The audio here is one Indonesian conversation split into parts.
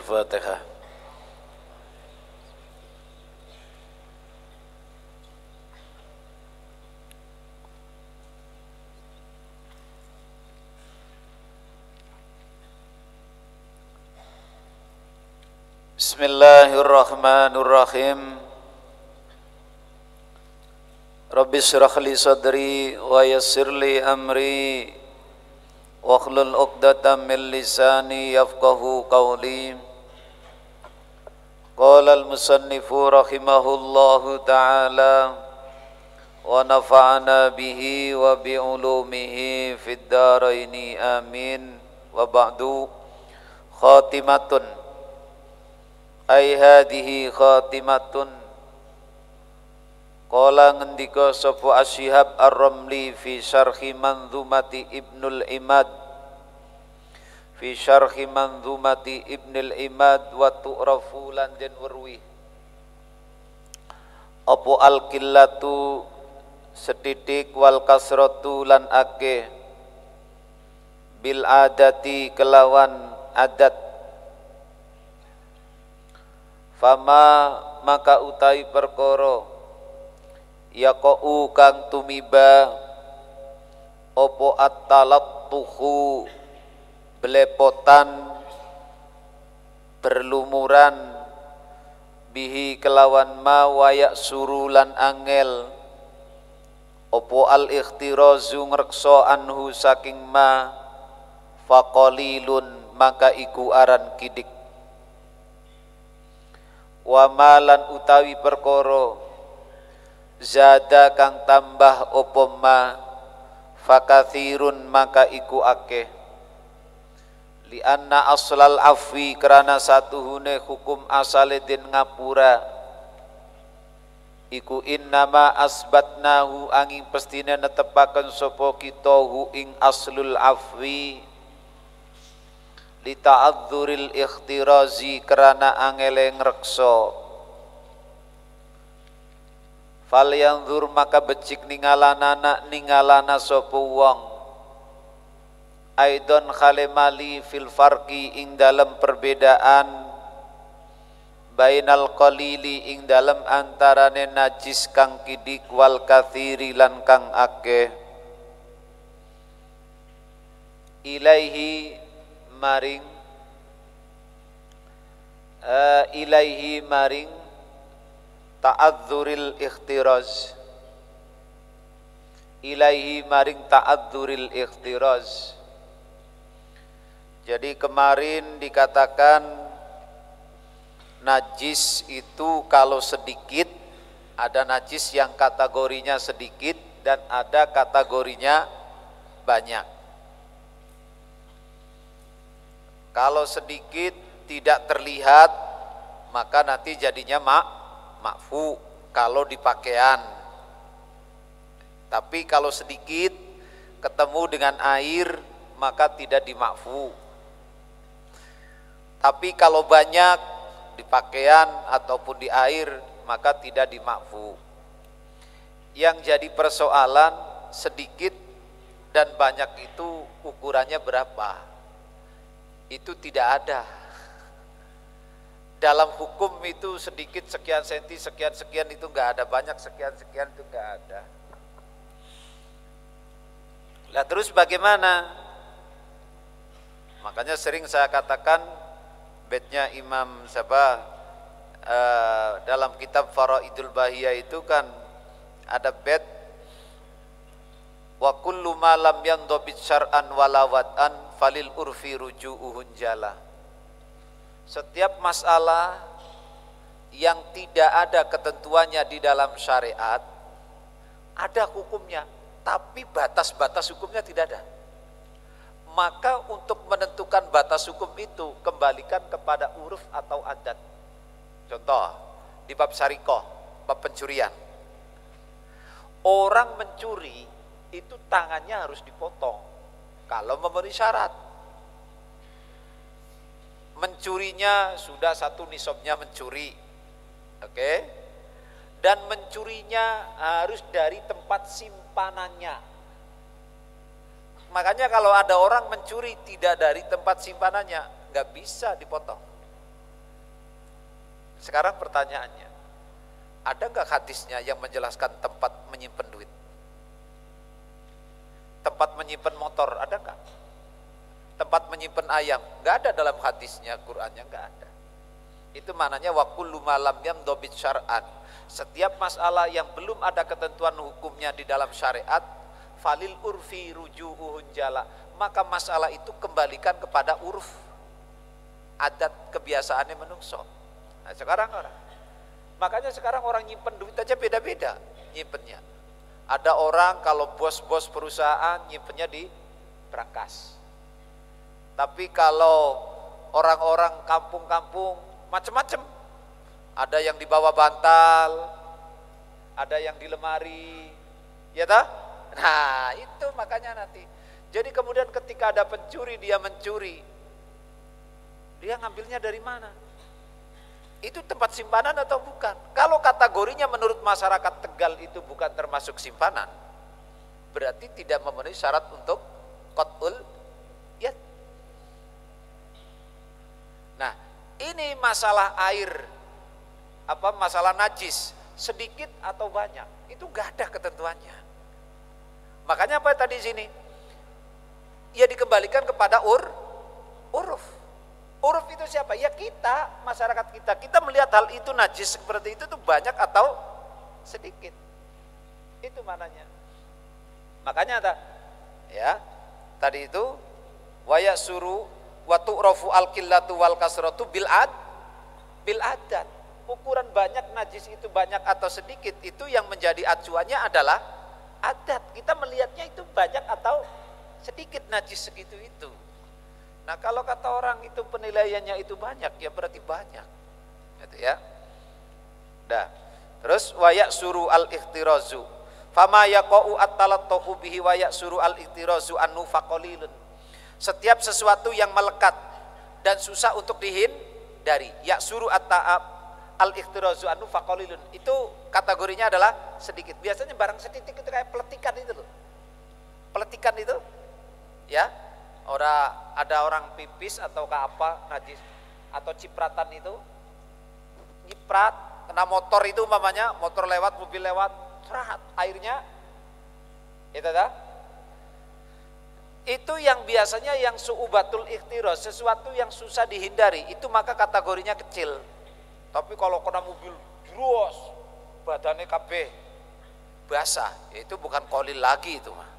Al-Fatihah. Bismillahirrahmanirrahim. Rabbi shrah li sadri wa yassir li amri wahlul 'uqdatam min lisani yafqahu qawli. Qala al-musannifu rahimahullahu ta'ala wa nafa'ana bihi wa bi ulumihi fid dharaini amin. Wa ba'du, khatimatun ay hadhihi khatimatun. Qala ngendika sapa Asyihab Ar-Ramli fi syarhi manzumati Ibnul Imad, fi syarhi manzumati Ibnul Imad wa tu'rafu lan den werwi apa al-qillatu setitik wal kasratu lan ake bil adati kelawan adat. Fama maka utai perkara yaqau kang tumiba opo at-talattuhu belepotan berlumuran bihi kelawan ma wayak surulan angel opo al-ikhtirazu ngreksa anhu saking ma faqalilun maka iku aran kidik. Wa malan utawi perkara zada kang tambah opo ma fakathirun maka iku akeh. Li anna aslal afwi kerana satuhune hukum asale den ngapura iku innama asbatnahu angin pestine netepaken sapa kita hu ing aslul afwi li ta'adzuril ikhtirazi kerana angele ngreksa. Fal yanzur maka becik ningalana sapa wong aidon khalemali fil farqi ing dalam perbedaan bainal qalili ing dalam antarane najis kang kidik wal kathiri lan kang akeh. Ilaihi maring ta'adzuril ikhtiraz, ilaihi maring ta'adzuril ikhtiraz. Jadi kemarin dikatakan najis itu kalau sedikit, ada najis yang kategorinya sedikit dan ada kategorinya banyak. Kalau sedikit tidak terlihat maka nanti jadinya makfu kalau di pakaian. Tapi kalau sedikit ketemu dengan air maka tidak dimakfu. Tapi kalau banyak di pakaian ataupun di air maka tidak dimakfu. Yang jadi persoalan sedikit dan banyak itu ukurannya berapa? Itu tidak ada. Dalam hukum itu sedikit sekian senti, sekian itu enggak ada, banyak sekian itu enggak ada. Lah terus bagaimana? Makanya sering saya katakan baitnya Imam Sabah dalam kitab Faraidul Bahiyah itu kan ada bait wa kullu ma lam yandhabit syar'an wala wad'an falil urfi ruju'uhun jala. Setiap masalah yang tidak ada ketentuannya di dalam syariat ada hukumnya, tapi batas-batas hukumnya tidak ada. Maka untuk menentukan batas hukum itu kembalikan kepada uruf atau adat. Contoh di bab syarikoh, bab pencurian, orang mencuri itu tangannya harus dipotong kalau memenuhi syarat. Mencurinya sudah satu nisabnya mencuri, oke? Dan mencurinya harus dari tempat simpanannya. Makanya kalau ada orang mencuri tidak dari tempat simpanannya, nggak bisa dipotong. Sekarang pertanyaannya, ada nggak hadisnya yang menjelaskan tempat menyimpan duit? Tempat menyimpan motor, ada nggak? Tempat menyimpan ayam, nggak ada dalam hadisnya, Qur'annya nggak ada. Itu maknanya wa kullu ma lam yamdhabit syar'an. Setiap masalah yang belum ada ketentuan hukumnya di dalam syariat, falil urfi ruju'uhun jala, maka masalah itu kembalikan kepada urf, adat kebiasaannya menungso. Nah sekarang makanya sekarang orang nyimpen duit aja beda-beda nyimpennya. Ada orang kalau bos-bos perusahaan nyimpennya di brankas. Tapi kalau orang-orang kampung-kampung macam-macam. Ada yang di bawah bantal, ada yang di lemari, ya tak? Nah itu makanya nanti. Jadi kemudian ketika ada pencuri, dia mencuri, dia ngambilnya dari mana? Itu tempat simpanan atau bukan? Kalau kategorinya menurut masyarakat Tegal itu bukan termasuk simpanan, berarti tidak memenuhi syarat untuk qat'ul yad. Nah, ini masalah air, masalah najis, sedikit atau banyak, itu gak ada ketentuannya. Makanya apa tadi sini? Ya dikembalikan kepada uruf. Uruf itu siapa? Ya kita, masyarakat kita. Kita melihat hal itu najis seperti itu tuh banyak atau sedikit. Itu mananya. Makanya tadi itu wa yasuru wa tu'rafu al-qillatu wal kasratu bil adat. Ukuran banyak najis itu banyak atau sedikit itu yang menjadi acuannya adalah adat. Kita melihatnya itu banyak atau sedikit najis segitu itu. Nah kalau kata orang itu penilaiannya itu banyak, ya berarti banyak, gitu ya. Dah. Terus wayak suru al ikhtirazu, fama yaqau at-talattu bihi wayak suru al ikhtirazu annu faqalilun. Setiap sesuatu yang melekat dan susah untuk dihindari, yak suru al ikhtirazu annu faqalilun. Itu kategorinya adalah sedikit. Biasanya barang sedikit itu kayak peletikan itu loh. Peletikan itu, ya. Ada orang pipis atau ke apa najis atau cipratan itu nyiprat kena motor itu umpamanya, motor lewat, mobil lewat, serahat airnya itu dah. Itu yang biasanya yang su'ubatul ikhtiros, sesuatu yang susah dihindari, itu maka kategorinya kecil. Tapi kalau kena mobil jeros badannya kabeh basah, itu bukan kolil lagi itu mah.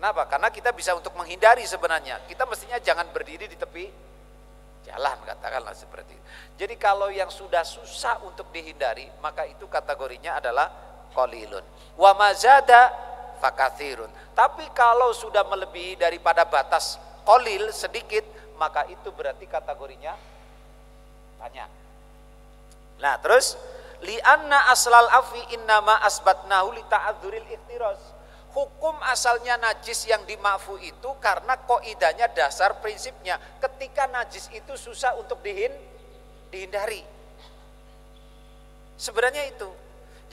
Kenapa? Karena kita bisa untuk menghindari sebenarnya. Kita mestinya jangan berdiri di tepi jalan, katakanlah seperti itu. Jadi kalau yang sudah susah untuk dihindari, maka itu kategorinya adalah qalilun. Wa mazada fakathirun. Tapi kalau sudah melebihi daripada batas qalil sedikit, maka itu berarti kategorinya banyak. Nah, terus li'anna aslal afi innama asbatnahu li ta'adzuril ikhtiras. Hukum asalnya najis yang dimakfu itu karena kaidahnya, dasar prinsipnya ketika najis itu susah untuk dihindari. Sebenarnya itu.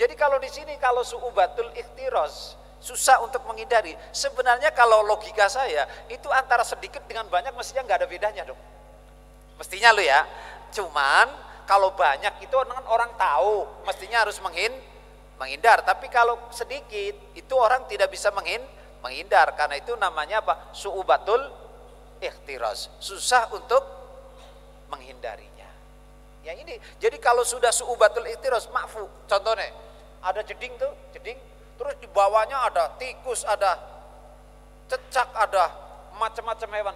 Jadi kalau di sini kalau su'ubatul ikhtiras susah untuk menghindari, sebenarnya kalau logika saya itu antara sedikit dengan banyak mestinya nggak ada bedanya dong. Mestinya lo ya. Cuman kalau banyak itu orang tahu mestinya harus menghindar, tapi kalau sedikit itu orang tidak bisa menghindar, karena itu namanya apa? Su'ubatul ikhtiras, susah untuk menghindarinya. Ya ini, jadi kalau sudah su'ubatul ikhtiras ma'fu, contohnya ada jeding terus di bawahnya ada tikus, ada cecak, ada macam-macam hewan,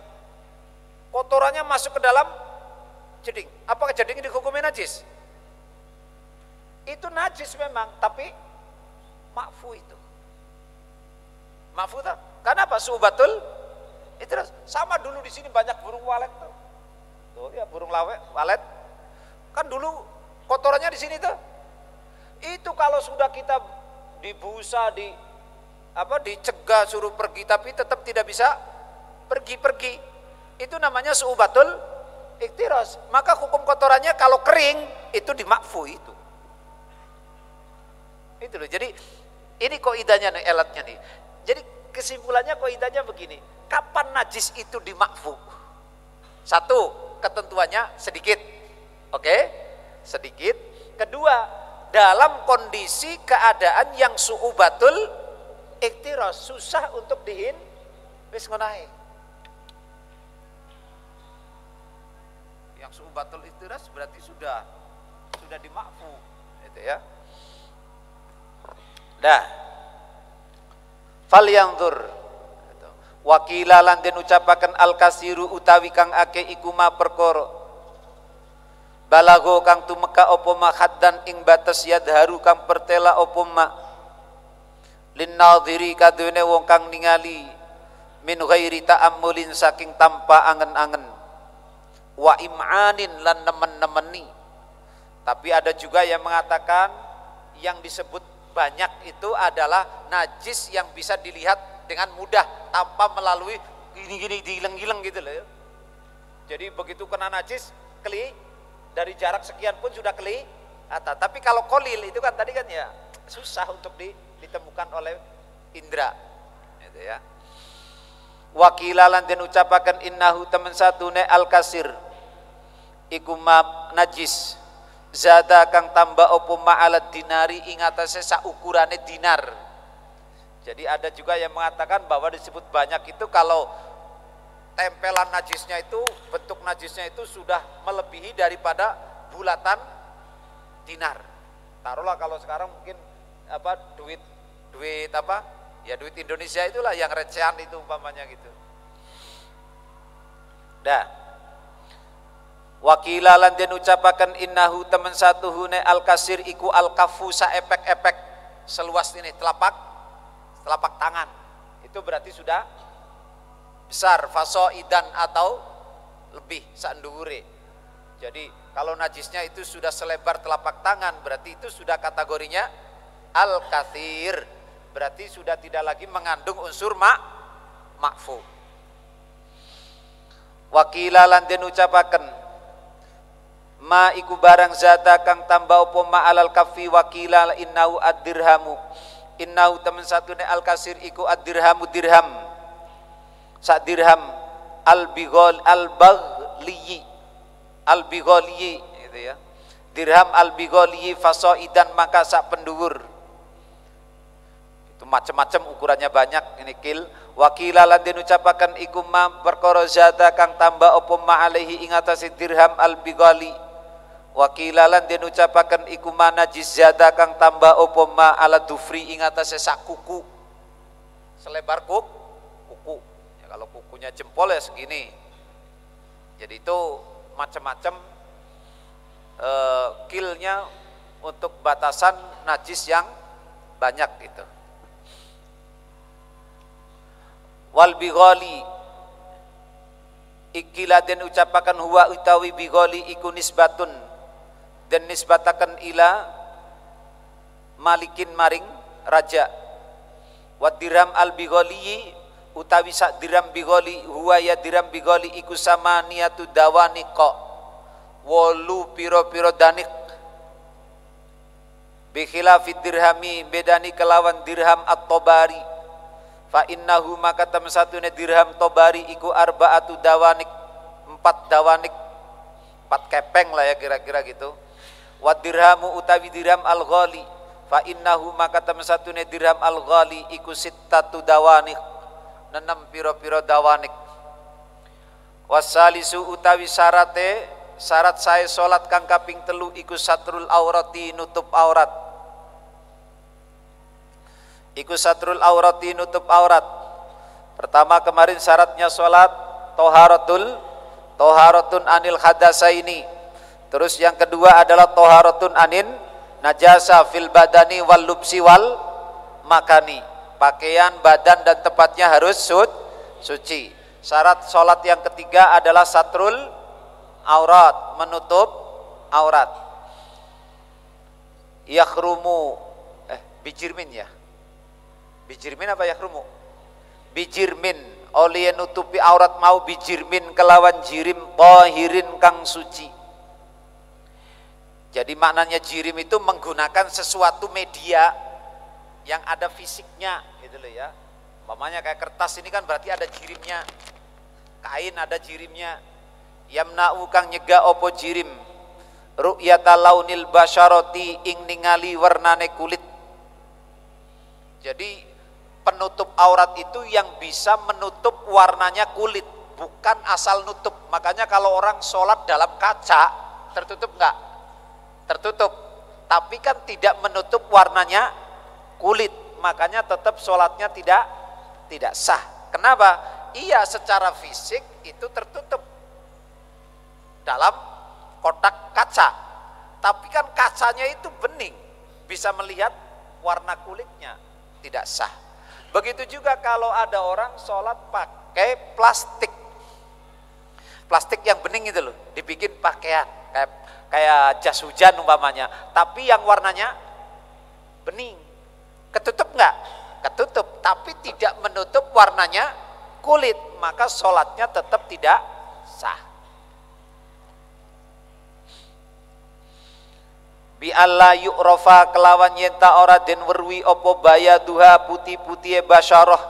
kotorannya masuk ke dalam jeding. Apakah jeding ini dihukumi najis? Itu najis memang, tapi makfu itu. Makfu tak? Kenapa? Su'ubatul itu sama dulu di sini banyak burung walet tuh. Tuh ya burung walet. Kan dulu kotorannya di sini tuh. Itu kalau sudah kita dibusa, dicegah suruh pergi tapi tetap tidak bisa pergi. Itu namanya su'ubatul ikhtiras. Maka hukum kotorannya kalau kering itu dimakfu itu. Itu loh. Jadi ini kaidahnya nih, elatnya nih. Jadi kesimpulannya kaidahnya begini. Kapan najis itu dimakfu? Satu, ketentuannya sedikit. Oke, sedikit. Kedua, dalam kondisi keadaan yang su'ubatul iktiras, susah untuk dihin wis ngonae. Yang su'ubatul iktiras berarti sudah dimakfu, gitu ya. Dah. Fal yanzur wakila lan den ucapaken al kasiru utawi kang akeh iku ma perkara balago kang tumeka apa ma haddan ing batas yadharu kang pertela apa ma lin nadhiri kadene wong kang ningali min ghairi ta'ammulin saking tanpa angen-angen wa im'anin lan nemen-nemeni. Tapi ada juga yang mengatakan yang disebut banyak itu adalah najis yang bisa dilihat dengan mudah tanpa melalui gini-gini dileng-gileng gitu loh. Jadi begitu kena najis dari jarak sekian pun sudah kelihatan. Tapi kalau kolil itu kan tadi kan ya susah untuk ditemukan oleh indra, gitu ya. Wakilalan den ucapaken innahu temen satune al kasir iku najis zada kang tambah opo ma'alat dinari ing atase saukurane dinar. Jadi ada juga yang mengatakan bahwa disebut banyak itu kalau tempelan najisnya itu, bentuk najisnya itu sudah melebihi daripada bulatan dinar. Taruhlah kalau sekarang mungkin duit apa? Ya duit Indonesia itulah yang recehan itu umpamanya gitu. Dah. Wakila lan den ucapaken innahu temen satuhune al kasir iku al kafu saepek-epek seluas ini telapak tangan. Itu berarti sudah besar fasoidan atau lebih sanduhure. Jadi kalau najisnya itu sudah selebar telapak tangan berarti itu sudah kategorinya al kathir. Berarti sudah tidak lagi mengandung unsur makfu. Wakila lan den ucapaken ma iku barang zata kang tambah opo ma alal kafi wakila innahu ad-dirhamu innahu temen satune al kasir iku ad-dirhamu dirham sak dirham al-bighali gitu ya. Dirham al-bighali fasoidan maka sak penduwur. Itu macam-macam ukurannya banyak ini kil. Wakila lan den ucapaken iku ma perkara zata kang tambah opo ma alaihi ing atase dirham al-bighali. Wakila lan den ucapaken iku mana jizada kang tambah opo ma ala dufri ing atase sak kuku selebar kuku ya, kalau kukunya jempol ya segini. Jadi itu macam-macam kilnya untuk batasan najis yang banyak gitu. Wal bighali ikila den ucapaken huwa utawi bighali iku nisbatun dan nisbatakan ila malikin maring raja. Wa dirham al bighali utawi sak dirham bighali huwa ya dirham bighali iku sama niatu dawaniqa wolu piro-piro danik bi khilafid dirhami bedani kelawan dirham at-tabari fa innahu maka tamsatune dirham tabari iku arbaatu dawanik 4 dawanik 4 kepeng lah ya kira-kira gitu. Wa dirhamu utawi dirham al-ghali fa innahu maka temen satune dirham al-ghali iku sittatu dawanik 6 piro-piro dawanik. Wasalisu utawi syarat sae salat kang kaping 3 iku satrul aurati nutup aurat. Iku satrul aurati nutup aurat. Pertama kemarin syaratnya salat toharatun anil hadasaini. Terus yang kedua adalah toharatun anin najasa fil badani wal lubsi wal makani. Pakaian, badan dan tempatnya harus suci. Syarat sholat yang ketiga adalah satrul aurat, menutup aurat. Yakhrumu bijirmin ya. Bijirmin apa yakhrumu? Bijirmin oleh nutupi aurat mau bijirmin kelawan jirim tahirin kang suci. Jadi maknanya jirim itu menggunakan sesuatu media yang ada fisiknya gitu loh ya. Umpamanya kayak kertas ini kan berarti ada jirimnya. Kain ada jirimnya. Yamna'u kang nyegah opo jirim ru'yata launil basyarati ing ningali warnane kulit. Jadi penutup aurat itu yang bisa menutup warnanya kulit, bukan asal nutup. Makanya kalau orang sholat dalam kaca tertutup enggak? Tertutup, tapi kan tidak menutup warnanya kulit, makanya tetap sholatnya tidak sah. Kenapa? Iya, secara fisik itu tertutup dalam kotak kaca, tapi kan kacanya itu bening, bisa melihat warna kulitnya, tidak sah. Begitu juga kalau ada orang sholat pakai plastik yang bening itu loh, dibikin pakaian kayak jas hujan umpamanya, tapi yang warnanya bening, ketutup enggak? Ketutup, tapi tidak menutup warnanya kulit, maka sholatnya tetap tidak sah. Bi alla yu'rafa kelawan yenta ora den werwi apa bayaduha putih-putihe basyarah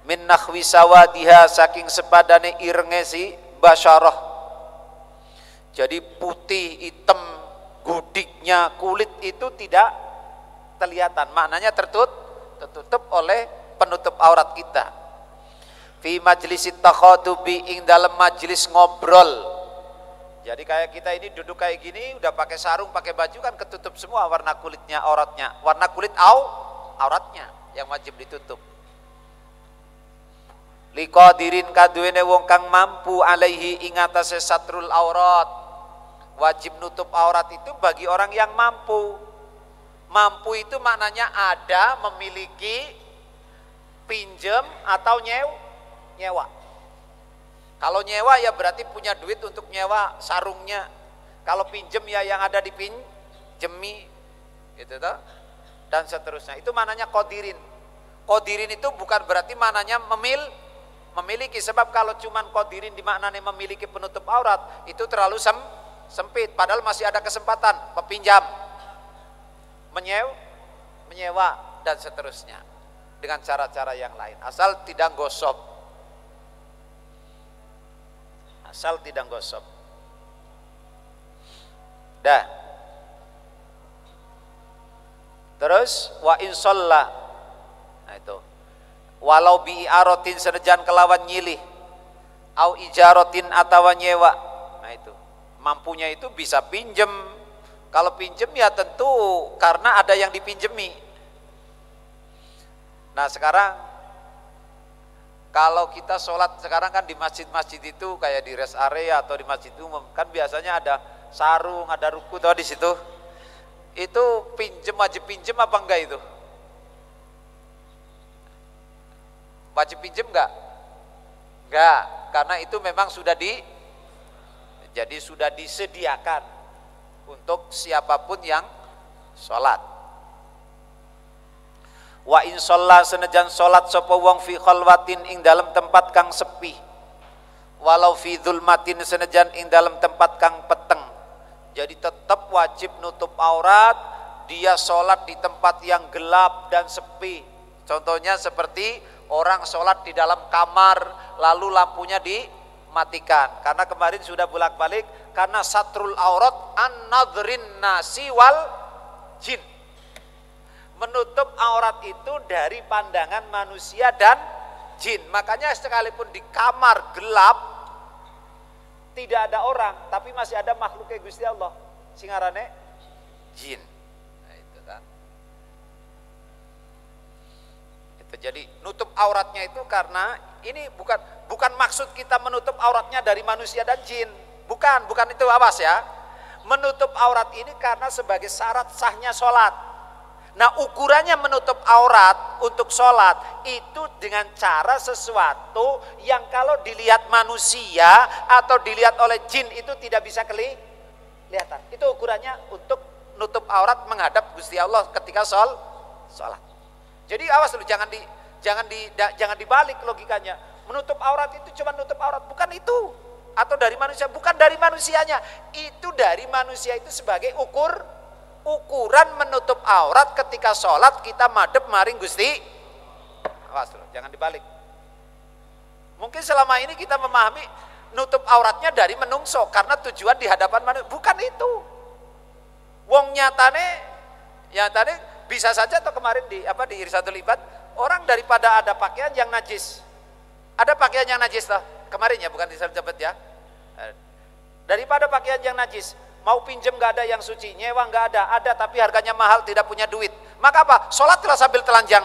min nakhwi sawadiha saking sepadane irenge si basyarah. Jadi putih, hitam, gudiknya kulit itu tidak kelihatan, maknanya tertutup oleh penutup aurat kita. Fi majlisit takhadubi ing dalam majlis ngobrol. Jadi kayak kita ini duduk kayak gini, udah pakai sarung, pakai baju kan ketutup semua warna kulitnya, auratnya. Warna kulit auratnya yang wajib ditutup. Liqadirin kaduwene wong kang mampu alaihi ing atase satrul aurat. Wajib nutup aurat itu bagi orang yang mampu. Mampu itu maknanya ada, memiliki, pinjam atau nyewa. Kalau nyewa ya berarti punya duit untuk nyewa sarungnya. Kalau pinjam ya yang ada dipinjemi, gitu toh. Dan seterusnya. Itu maknanya qadirin. Qadirin itu bukan berarti maknanya memiliki, sebab kalau cuman qadirin dimaknani memiliki penutup aurat itu terlalu sempit. Padahal masih ada kesempatan pepinjam, menyewa dan seterusnya dengan cara-cara yang lain, asal tidak gosok. Dah. Terus wa in shalla, nah itu walau bi i'aratin senajan kelawan nyilih au ijaratin atawa nyewa. Nah itu mampunya itu bisa pinjem. Kalau pinjem ya tentu karena ada yang dipinjemi. Nah sekarang kalau kita sholat sekarang kan di masjid-masjid itu kayak di rest area atau di masjid umum kan biasanya ada sarung, ada ruku tuh di situ. Itu wajib pinjem apa enggak itu? Wajib pinjem enggak? Enggak, karena itu memang sudah sudah disediakan untuk siapapun yang sholat. Wa in shalla senajan sholat sapa wong fi khalwatin ing dalam tempat kang sepi, walau fi dzulmatin senajan ing dalam tempat kang peteng. Jadi tetap wajib nutup aurat, dia sholat di tempat yang gelap dan sepi. Contohnya seperti orang sholat di dalam kamar lalu lampunya dimatikan, karena kemarin sudah bolak-balik, karena satrul aurat an-nadhrin nasi wal jin. Menutup aurat itu dari pandangan manusia dan jin. Makanya sekalipun di kamar gelap tidak ada orang, tapi masih ada makhluk kayak Gusti Allah, singarane jin. Nah, itu kan. Itu jadi nutup auratnya itu karena ini bukan maksud kita menutup auratnya dari manusia dan jin. Bukan itu, awas ya. Menutup aurat ini karena sebagai syarat sahnya sholat. Nah ukurannya menutup aurat untuk sholat itu dengan cara sesuatu yang kalau dilihat manusia atau dilihat oleh jin itu tidak bisa kelihatan. Itu ukurannya untuk nutup aurat menghadap Gusti Allah ketika sholat. Jadi awas dulu, jangan dibalik logikanya. Menutup aurat itu cuma nutup aurat, bukan itu. Atau dari manusia, bukan dari manusianya. Itu dari manusia itu sebagai ukuran menutup aurat ketika sholat kita madhep maring Gusti. Awas loh, jangan dibalik. Mungkin selama ini kita memahami nutup auratnya dari menungso karena tujuan di hadapan manusia. Bukan itu. Wong nyatane bisa saja atau kemarin di Irsadul Ibad, orang daripada ada pakaian yang najis. Ada pakaian yang najis lah. Kemarin ya, bukan di Irsadul Ibad ya. Daripada pakaian yang najis, mau pinjem nggak ada yang suci, nyewa nggak ada tapi harganya mahal, tidak punya duit. Maka apa? Sholatlah sambil telanjang.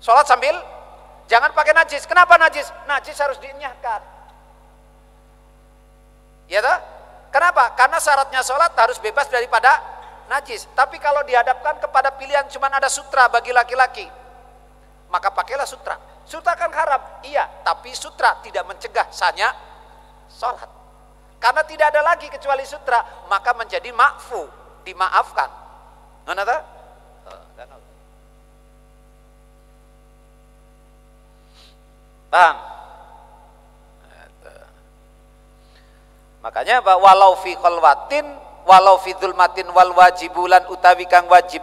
Sholat sambil, jangan pakai najis. Kenapa najis? Najis harus dienyahkan. Ya toh? Kenapa? Karena syaratnya sholat harus bebas daripada najis. Tapi kalau dihadapkan kepada pilihan cuma ada sutra bagi laki-laki, maka pakailah sutra. Sutra kan haram, iya, tapi sutra tidak mencegah sahnya sholat. Karena tidak ada lagi kecuali sutra, maka menjadi ma'fu, dimaafkan. Mana tak? Paham? Makanya walau fi khalwatin, walau fi dzulmatin wal wajibulan utawi kang wajib.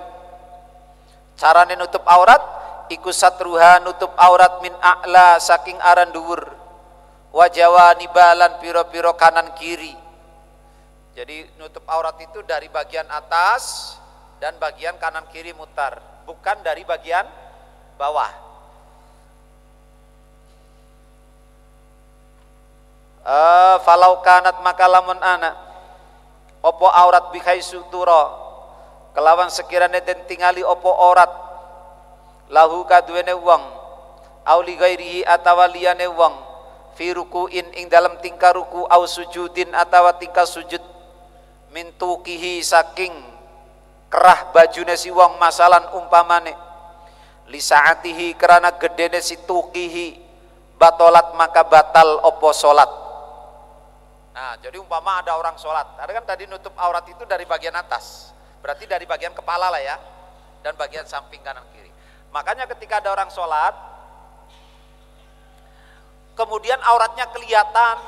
Carane nutup aurat iku satruha nutup aurat min a'la saking aran dhuwur. Wajawa nibalan piro-piro kanan kiri. Jadi nutup aurat itu dari bagian atas dan bagian kanan kiri mutar, bukan dari bagian bawah. Falau kanat maka lamun ana opo aurat bikai suturo kelawan sekiranya den tingali opo aurat lahu kaduene wong auli gairihi atawa liyane wong fi rukuin ing dalam tingkah ruku au sujudin atawa tingkah sujud min tukihi saking kerah bajune si wong masalan umpamane li saatihi kerana gedene si tukihi batolat maka batal opo salat. Nah, jadi umpama ada orang sholat, ada kan tadi nutup aurat itu dari bagian atas, berarti dari bagian kepala lah ya, dan bagian samping kanan kiri. Makanya ketika ada orang sholat kemudian auratnya kelihatan,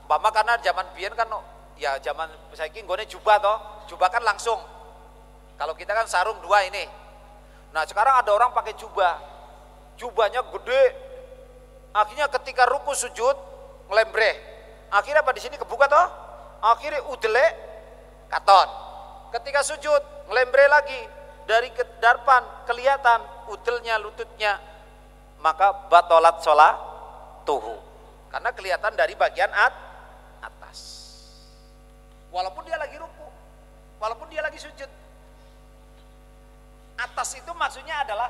umpama karena zaman biyen kan ya zaman saiki nggone jubah toh, jubah kan langsung. Kalau kita kan sarung dua ini. Nah, sekarang ada orang pakai jubah. Jubahnya gede. Akhirnya ketika ruku sujud ngelembreh. Akhirnya apa di sini kebuka toh? Akhirnya udele katon. Ketika sujud ngelembreh lagi dari kedarpan kelihatan udelnya lututnya. Maka batolat sholat tuhu, karena kelihatan dari bagian atas, walaupun dia lagi ruku, walaupun dia lagi sujud. Atas itu maksudnya adalah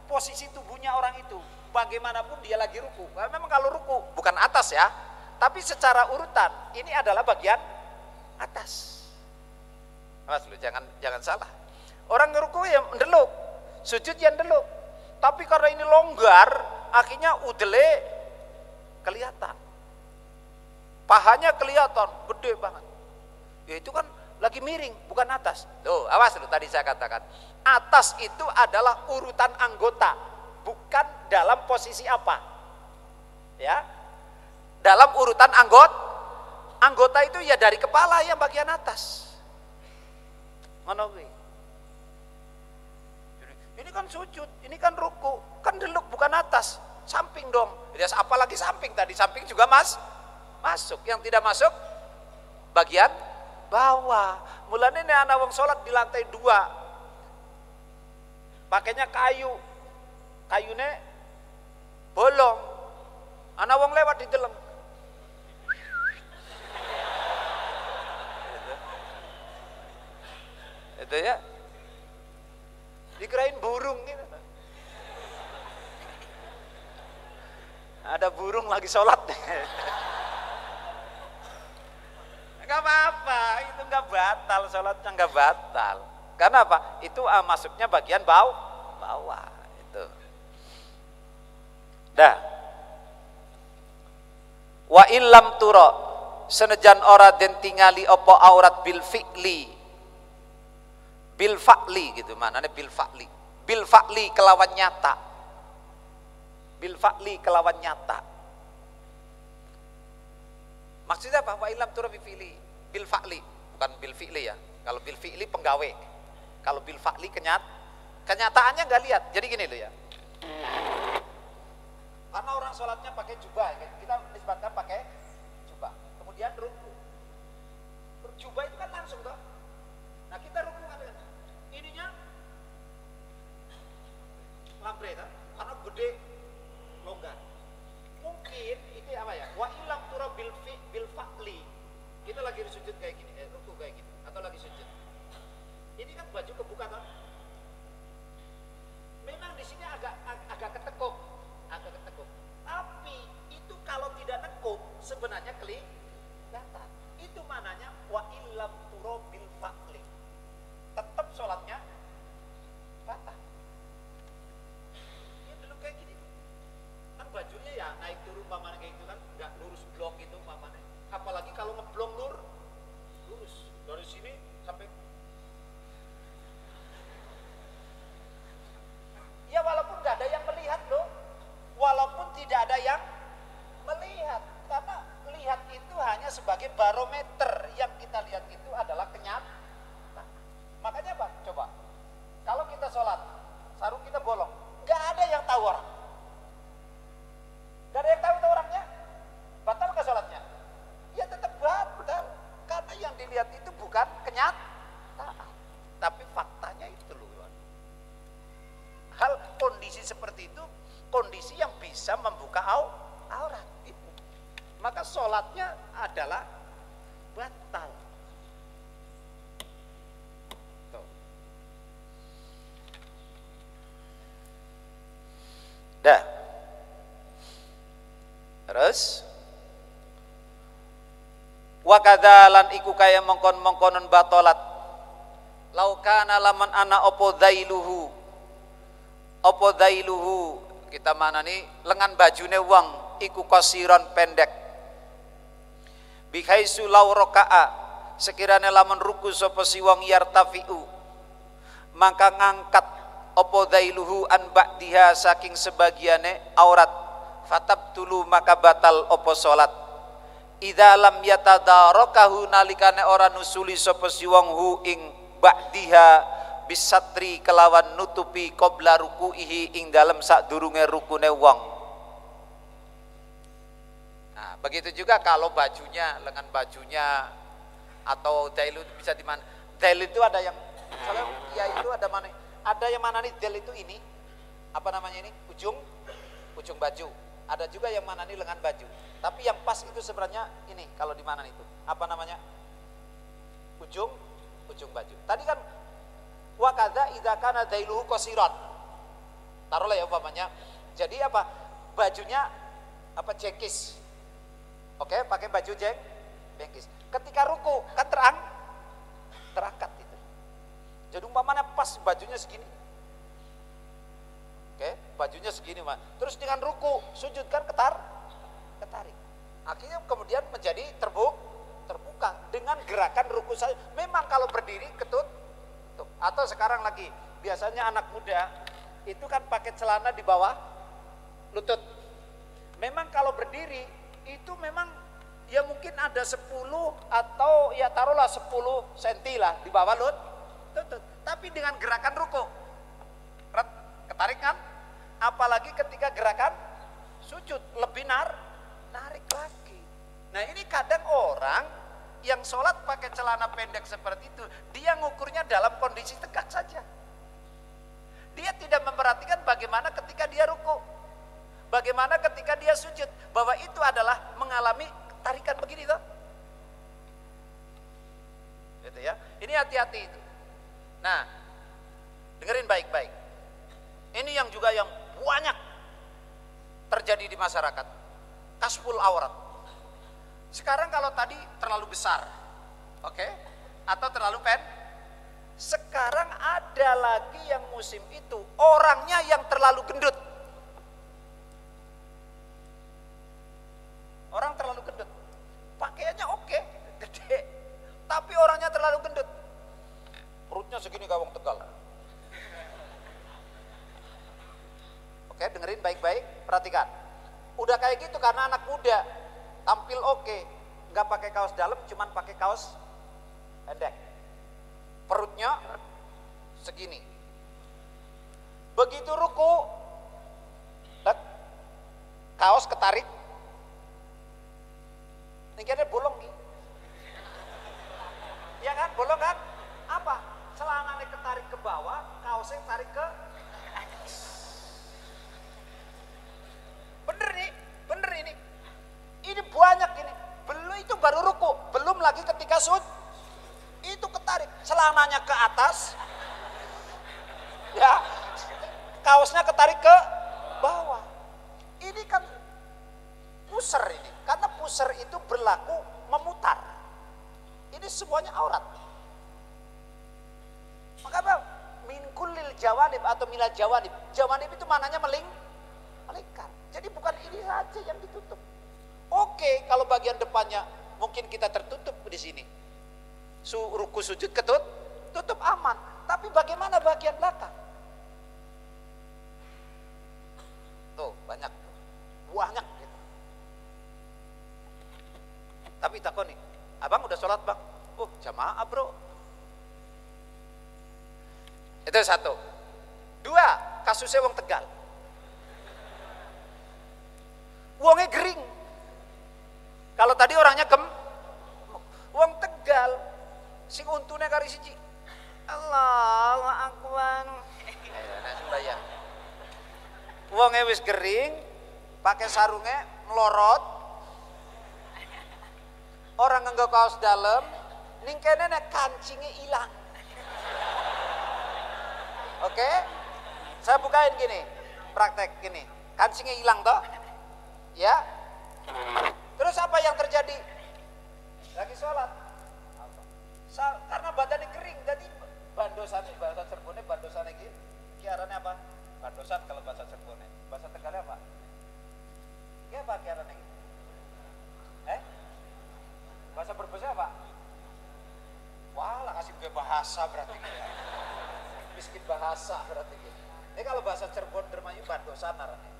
posisi tubuhnya orang itu, bagaimanapun dia lagi ruku. Memang kalau ruku bukan atas ya, tapi secara urutan ini adalah bagian atas. Mas lu jangan salah. Orang ngeruku ya ndeluk, sujud ya ndeluk, tapi karena ini longgar, akhirnya udele kelihatan, pahanya kelihatan gede banget. Ya itu kan lagi miring, bukan atas. Tuh, awas lu, tadi saya katakan atas itu adalah urutan anggota, bukan dalam posisi apa. Ya, dalam urutan anggota itu ya dari kepala yang bagian atas. Mana gue? Ini kan sujud, ini kan ruku, kan deluk bukan atas. Samping dong, ya apalagi samping tadi, samping juga masuk, yang tidak masuk bagian bawah. Mulanya ini anak wong sholat di lantai 2, pakainya kayunya bolong, anak wong lewat di deleng, itu ya, dikirain burung gitu. Ada burung lagi sholat. Gak apa-apa, itu gak batal, sholatnya gak batal. Karena apa? Itu masuknya bagian bawah itu. Dah. Wa illam turo senejan ora den tingali opo aurat bil fi'li. Bil fa'li gitu, manane bil fa'li. Bil fa'li kelawan nyata. Bil fa'li kelawan nyata. Maksudnya apa? Wa ilam turo bil fa'li, bukan bil fi'li ya. Kalau bil fi'li penggawe. Kalau bil fa'li kenyataannya nggak lihat. Jadi gini loh ya. Karena orang sholatnya pakai jubah, kita nisbatkan pakai jubah. Kemudian ruku. Jubah itu kan langsung toh. Nah kita ruku kan ininya lambre toh, karena gede longgar. Mungkin itu apa ya? Wa ilam tura bil fa'li. Kita lagi sujud kayak gini, ruku kayak gini, atau lagi sujud. Ini kan baju kebuka toh. Memang di sini agak ketekuk, Tapi itu kalau tidak nekuk sebenarnya kelihatan. Itu mananya wa ilam tura bil fa'li. Tetap sholatnya batal. Ya dulu kayak gini. Kan bajunya ya naik turun pamannya kayak gitu kan, nggak lurus blong gitu pamannya. Apalagi kalau ngeblong lurus dari sini sampai. Ya walaupun nggak ada yang melihat loh, walaupun tidak ada yang melihat, karena lihat itu hanya sebagai barometer. Yang kita lihat itu adalah kenyataan. Makanya Pak, coba kalau kita sholat, sarung kita bolong, nggak ada yang tahu orang. Gak ada yang tahu orangnya, batal ke sholatnya? Ya tetap batal, karena yang dilihat itu bukan kenyataan, tapi faktanya itu loh. Hal kondisi seperti itu, kondisi yang bisa membuka aurat itu, maka sholatnya adalah batal. Tuh. Dah. Terus wa kadzalan iku kaya mongkon-mongkonon batolat laukana laman ana opo dailuhu kita mana nih lengan bajune wong iku kosiron pendek bihaisu law raka'a sekiranya laman ruku sapa si wong yartafiu maka ngangkat opo dailuhu an ba'diha saking sebagiane aurat fatab tulu maka batal opo salat idza lam yatadarakahu nalikane ora nusuli sapa si wong hu ing ba'diha bisatri kelawan nutupi qabla rukuihi ing dalem sadurunge rukune wong. Nah begitu juga kalau bajunya, lengan bajunya atau dail bisa di mana? Dail itu ada yang misalnya ya itu ada mana? Ada yang mana nih dail itu ini apa namanya ini ujung baju. Ada juga yang mana nih lengan baju. Tapi yang pas itu sebenarnya ini kalau di mana itu apa namanya ujung baju. Tadi kan wa kadza idza kana dailuhu qasiran. Taruhlah ya umpamanya. Jadi apa? Bajunya apa jengkis. Oke, pakai baju jengkis. Ketika ruku kan terangkat itu. Jadi umpamanya pas bajunya segini. Oke, bajunya segini mah. Terus dengan ruku, sujud kan ketarik. Akhirnya kemudian menjadi terbuka dengan gerakan ruku saja. Memang kalau berdiri ketut. Atau sekarang lagi biasanya anak muda itu kan pakai celana di bawah lutut. Memang kalau berdiri itu memang ya mungkin ada 10 atau ya taruhlah 10 cm lah di bawah lutut. Tapi dengan gerakan ruku ketarik kan? Apalagi ketika gerakan sujud lebih narik lagi. Nah ini kadang orang yang sholat pakai celana pendek seperti itu, dia ngukurnya dalam kondisi tegak saja. Dia tidak memperhatikan bagaimana ketika dia ruku, bagaimana ketika dia sujud, bahwa itu adalah mengalami tarikan begini toh. Gitu ya. Ini hati-hati itu. Nah, dengerin baik-baik. Ini yang juga yang banyak terjadi di masyarakat. Kasful aurat. Sekarang kalau tadi terlalu besar, oke, atau terlalu sekarang ada lagi yang musim itu orangnya yang terlalu gendut. Orang terlalu gendut, pakaiannya oke, gede, tapi orangnya terlalu gendut. Perutnya segini gawang Tegal. Oke, dengerin baik-baik, perhatikan. Udah kayak gitu karena anak muda. Tampil oke, nggak pakai kaos dalam, cuman pakai kaos pendek. Perutnya segini. Begitu ruku, kaos ketarik, ini kayaknya bolong gitu. Ya kan, bolong kan? Apa? Celananya ketarik ke bawah, kaosnya tarik ke atas. Bener nih, bener ini. Ini banyak ini. Belum, itu baru ruku, belum lagi ketika sujud. Itu ketarik, celananya ke atas. Ya, kaosnya ketarik ke bawah. Ini kan pusar ini. Karena pusar itu berlaku memutar. Ini semuanya aurat. Maka apa? Min kullil jawanib atau milal jawanib. Jawanib itu maknanya melingkar. Jadi bukan ini saja yang ditutup. Oke, kalau bagian depannya mungkin kita tertutup di sini. Ruku sujud tutup aman. Tapi bagaimana bagian belakang? Tuh, banyak gitu. Tapi takoni, abang udah sholat bang? Oh, jamaah bro. Itu satu. Dua, kasusnya wong Tegal. Wongnya gering. Kalau tadi orangnya wong Tegal, sing untune kari siji. Allahu Akbar. Nah, sembahyang. Wongnya wis gering, pakai sarungnya melorot. Orang nganggo kaos dalam, ning kene nek kancingnya hilang. Oke? Saya bukain gini, praktek gini. Kancingnya hilang toh? Ya. Terus apa yang terjadi? Lagi sholat. Karena badannya kering, jadi bandosan bahasa Cirebonnya bandosan iki. Kiarannya apa? Bandosan kalau bahasa Cirebonnya. Bahasa Tegalnya apa? Ya apa kiarannya iki? Bahasa berbahasa apa? Wah, lah kasih gue bahasa berarti ya. Miskin bahasa berarti gitu. Ini kalau bahasa Cirebon Dermayu bandosan arane.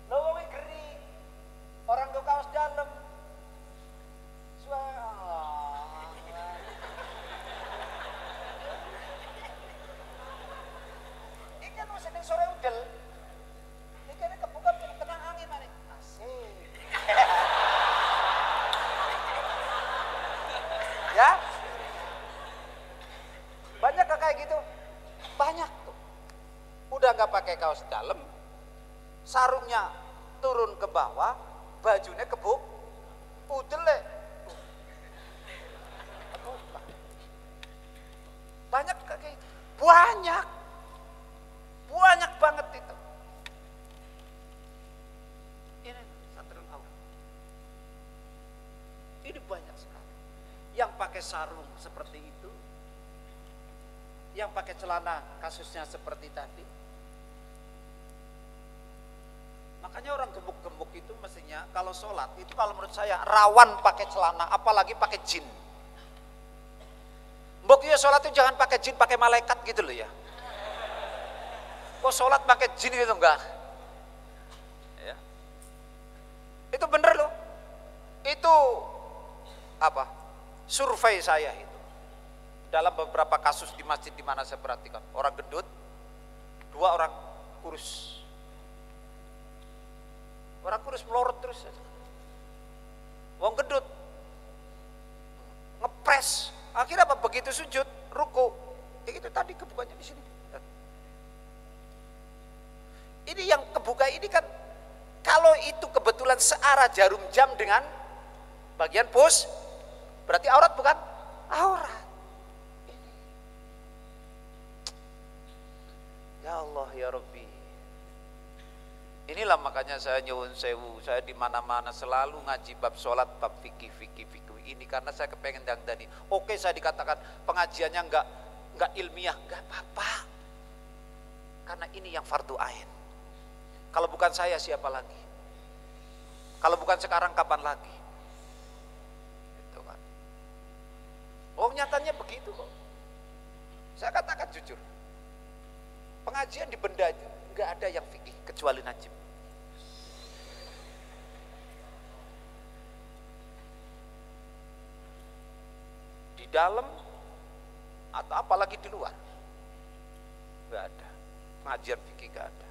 Lowonge gering. Orang ke kaos dalam. Ini kan masih sore udel. Ini kan kebuka kena angin ane. Asik. Ya, banyak kayak gitu, banyak tuh. Udah nggak pakai kaos dalam, sarungnya turun ke bawah, bajunya kebuk, udele. Banyak kayak gitu, banyak banget itu. Ini satrul aurat. Ini banyak sekali. Yang pakai sarung seperti itu, yang pakai celana kasusnya seperti tadi. Makanya orang gemuk-gemuk itu mestinya kalau sholat itu kalau menurut saya rawan pakai celana, apalagi pakai jin. Mbok ya sholat itu jangan pakai jin, pakai malaikat gitu loh ya. Kok sholat pakai jin gitu enggak? Ya. Itu bener loh. Itu apa? Survei saya itu dalam beberapa kasus di masjid di mana saya perhatikan orang gendut, dua orang kurus, melorot terus, wong gendut ngepres, akhirnya apa? Begitu sujud, ruku, itu tadi kebukanya di sini. Ini yang kebuka ini kan, kalau itu kebetulan searah jarum jam dengan bagian pus. Berarti aurat bukan? Aurat. Ya Allah ya Rabbi. Inilah makanya saya nyuwun sewu, saya di mana-mana selalu ngaji bab sholat, bab fikih ini karena saya kepengen dangdani. Oke, saya dikatakan pengajiannya enggak ilmiah, enggak apa-apa. Karena ini yang fardu ain. Kalau bukan saya siapa lagi? Kalau bukan sekarang kapan lagi? Oh, nyatanya begitu kok. Saya katakan jujur. Pengajian di benda itu enggak ada yang fikih kecuali najib. Di dalam atau apalagi di luar. Enggak ada. Pengajian fikih enggak ada.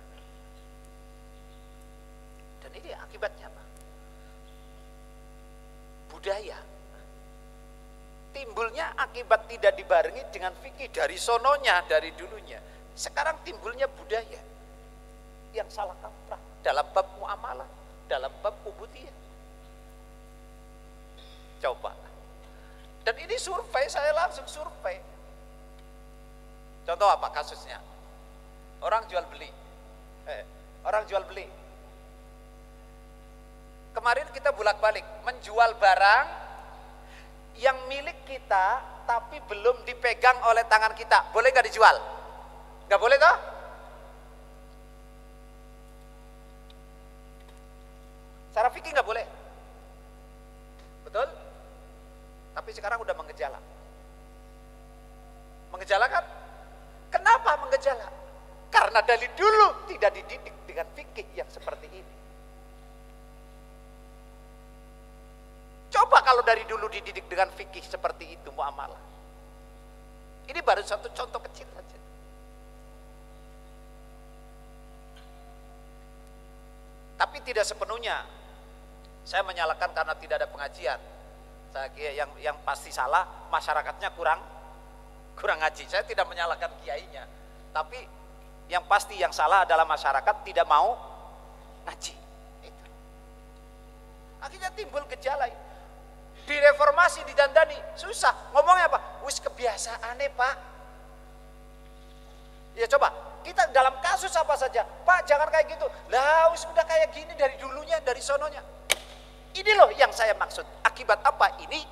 akibat tidak dibarengi dengan fikih dari sononya, dari dulunya. Sekarang timbulnya budaya yang salah kaprah dalam bab muamalah, dalam bab ubudiyah. Coba. Dan ini survei, saya langsung survei. Contoh apa kasusnya? Orang jual beli. Orang jual beli. Kemarin kita bolak-balik menjual barang yang milik kita tapi belum dipegang oleh tangan kita. Boleh nggak dijual? Nggak boleh toh? Secara fikih nggak boleh. Betul? Tapi sekarang udah mengejala. Mengejala kan? Kenapa mengejala? Karena dari dulu tidak dididik dengan fikih yang seperti ini. Coba kalau dari dulu dididik dengan fikih seperti itu muamalah. Ini baru satu contoh kecil saja. Tapi tidak sepenuhnya saya menyalahkan karena tidak ada pengajian. Saya kira yang pasti salah masyarakatnya kurang ngaji. Saya tidak menyalahkan kiainya. Tapi yang pasti yang salah adalah masyarakat tidak mau ngaji. Itu. Akhirnya timbul gejala. Direformasi, didandani, susah. Ngomongnya apa? Wis kebiasaane Pak. Ya coba, kita dalam kasus apa saja, Pak jangan kayak gitu. Lah wis udah kayak gini dari dulunya, dari sononya. Ini loh yang saya maksud. Akibat apa? Ini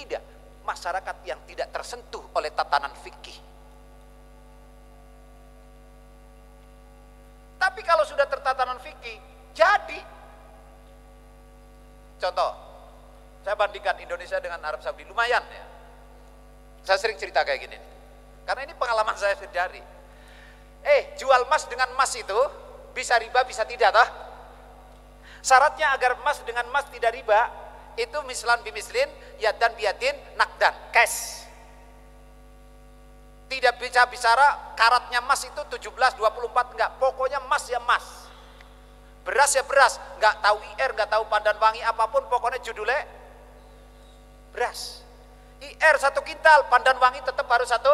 dia masyarakat yang tidak tersentuh oleh tatanan fikih. Tapi kalau sudah tertatanan fikih, jadi contoh, saya bandingkan Indonesia dengan Arab Saudi, lumayan ya. Saya sering cerita kayak gini. Karena ini pengalaman saya sendiri. Jual emas dengan emas itu bisa riba, bisa tidak toh? Syaratnya agar emas dengan emas tidak riba, itu mislan bimislin, yadan biyadin, nakdan, cash. Tidak bisa bicara karatnya emas itu 17, 24, enggak. Pokoknya emas ya emas. Beras ya beras, enggak tahu IR, enggak tahu pandan wangi apapun, pokoknya judulnya beras. IR 1 kintal, pandan wangi tetap harus 1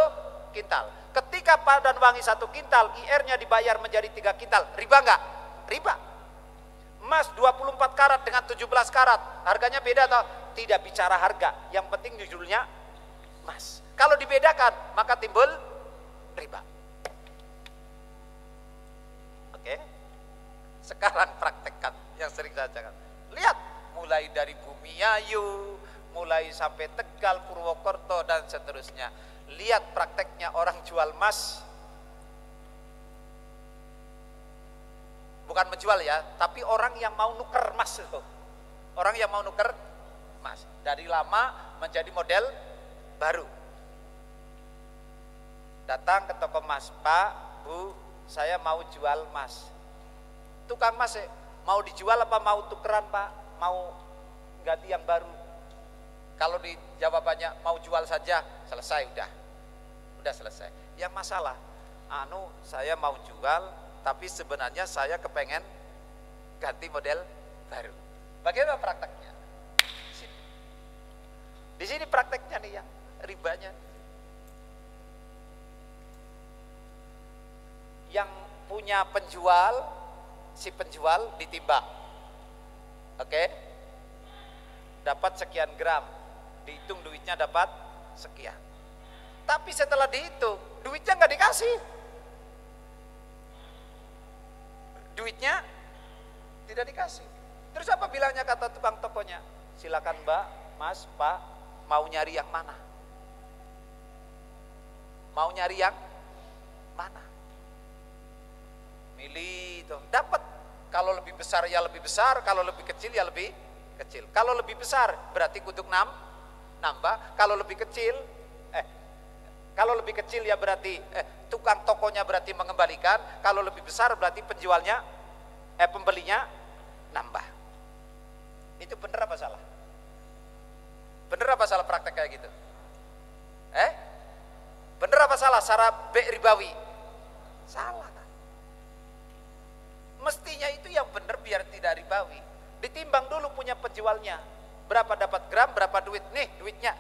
kintal. Ketika pandan wangi 1 kintal, IR-nya dibayar menjadi 3 kintal, riba enggak? Riba. Emas 24 karat dengan 17 karat, harganya beda atau tidak bicara harga, yang penting judulnya emas. Kalau dibedakan, maka timbul riba. Oke? Sekarang praktekkan yang sering saya cakap. Lihat, mulai dari Bumiayu, mulai sampai Tegal, Purwokerto dan seterusnya. Lihat prakteknya orang jual emas. Bukan menjual ya, tapi orang yang mau nuker emas itu. Orang yang mau nuker emas. Dari lama menjadi model baru. Datang ke toko emas, Pak, Bu, saya mau jual emas. Tukang emas, mau dijual apa mau tukeran Pak? Mau ganti yang baru? Kalau di jawabannya mau jual saja, selesai udah selesai. Yang masalah, saya mau jual, tapi sebenarnya saya kepengen ganti model baru. Bagaimana prakteknya? Di sini prakteknya nih yang ribanya. Yang punya penjual, si penjual ditimbang. Oke? Dapat sekian gram, dihitung duitnya dapat sekian. Tapi setelah dihitung, duitnya nggak dikasih. Duitnya tidak dikasih. Terus apa bilangnya kata tukang tokonya? Silakan Mbak, Mas, Pak, mau nyari yang mana? Mau nyari yang mana? Milih itu, dapat. Kalau lebih besar ya lebih besar, kalau lebih kecil ya lebih kecil. Kalau lebih besar berarti kutuk nambah. Kalau lebih kecil ya berarti tukang tokonya berarti mengembalikan. Kalau lebih besar berarti pembelinya nambah. Itu bener apa salah? Bener apa salah praktek kayak gitu? Bener apa salah cara ribawi? Salah kan? Mestinya itu yang bener biar tidak ribawi. Ditimbang dulu punya penjualnya. Berapa dapat gram, berapa duit? Nih duitnya,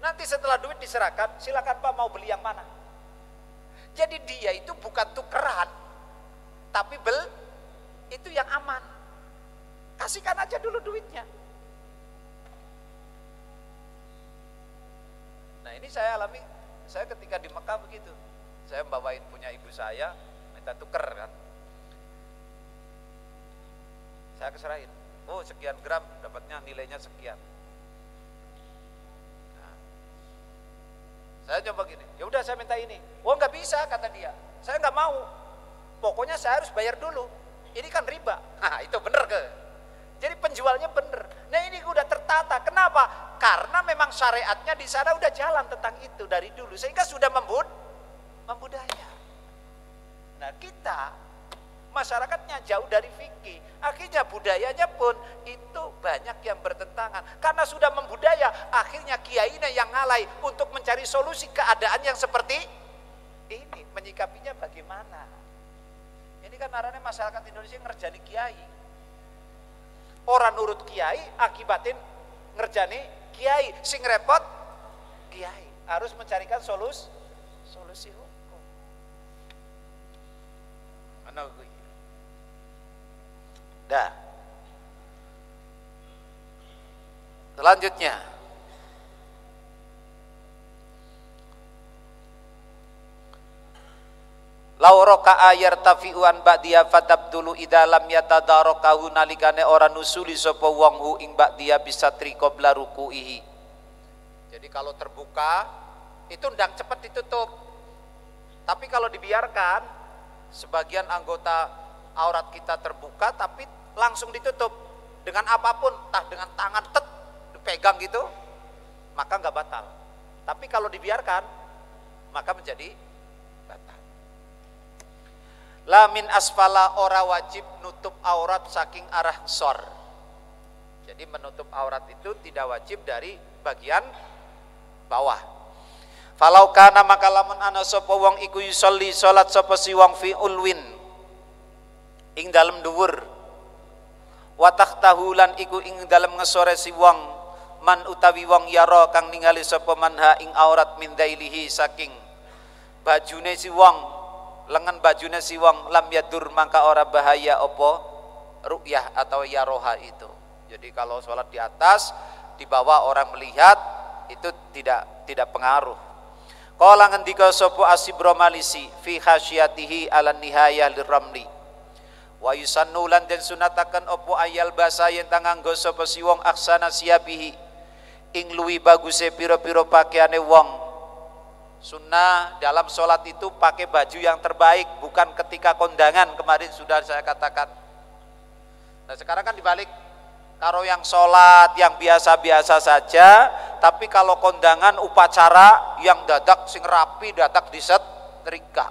Nanti setelah duit diserahkan, silakan Pak mau beli yang mana. Jadi dia itu bukan tukeran, tapi itu yang aman. Kasihkan aja dulu duitnya. Nah ini saya alami, saya ketika di Mekah begitu. Saya bawain punya ibu saya, minta tuker kan. Saya keserahin, oh sekian gram dapatnya nilainya sekian. Nah, saya coba gini, ya udah saya minta ini. Oh nggak bisa kata dia, saya nggak mau. Pokoknya saya harus bayar dulu. Ini kan riba. Nah itu bener ke? Jadi penjualnya bener. Nah ini udah tertata. Kenapa? Karena memang syariatnya di sana udah jalan tentang itu dari dulu, sehingga sudah membudaya. Nah kita masyarakatnya jauh dari fikih, akhirnya budayanya pun itu banyak yang bertentangan. Karena sudah membudaya, akhirnya kiainya yang ngalai untuk mencari solusi keadaan yang seperti ini. Menyikapinya bagaimana? Ini kan arahnya masyarakat Indonesia ngerjani kiai. Orang nurut kiai, akibatin ngerjani kiai. Sing repot kiai. Harus mencarikan solusi hukum. Mana gue? Dah. Selanjutnya, lau raka'a yartafi'u an ba'diya fatabdulu idza lam yatadarakahu nalikane ora nusuli sapa wong hu ing ba'diya bisatri qabla ruku'ihi. Jadi kalau terbuka itu ndang cepat ditutup. Tapi kalau dibiarkan sebagian anggota aurat kita terbuka tapi langsung ditutup dengan apapun, entah dengan tangan dipegang gitu, maka nggak batal. Tapi kalau dibiarkan maka menjadi batal. Lamin asfala ora wajib nutup aurat saking arah sor. Jadi menutup aurat itu tidak wajib dari bagian bawah. Falau kana maka lamun ana sapa wong iku yusolli salat sapa si wong fi ulwin ing dalem dhuwur wa takhtahu lan iku ing dalem ngesore si wong man utawi wong yara kang ningali sapa manha ing aurat min dailihi saking bajune si wong lengan bajune si wong lam yadur maka ora bahaya apa ru'yah atau yaroha itu. Jadi kalau sholat di atas di bawah orang melihat itu tidak pengaruh. Qala ngendika sapa Asibro Malisi fi khasyatihi ala nihayah liramli wa yusannu lan den sunataken apa ayal basa yen nganggo sapa si wong aksana siabihi ing luwi baguse pira-pira pakaiane wong. Sunnah dalam sholat itu pakai baju yang terbaik, bukan ketika kondangan kemarin sudah saya katakan. Nah sekarang kan dibalik, kalau yang sholat yang biasa-biasa saja, tapi kalau kondangan upacara yang dadak sing rapi, dadak disetrika.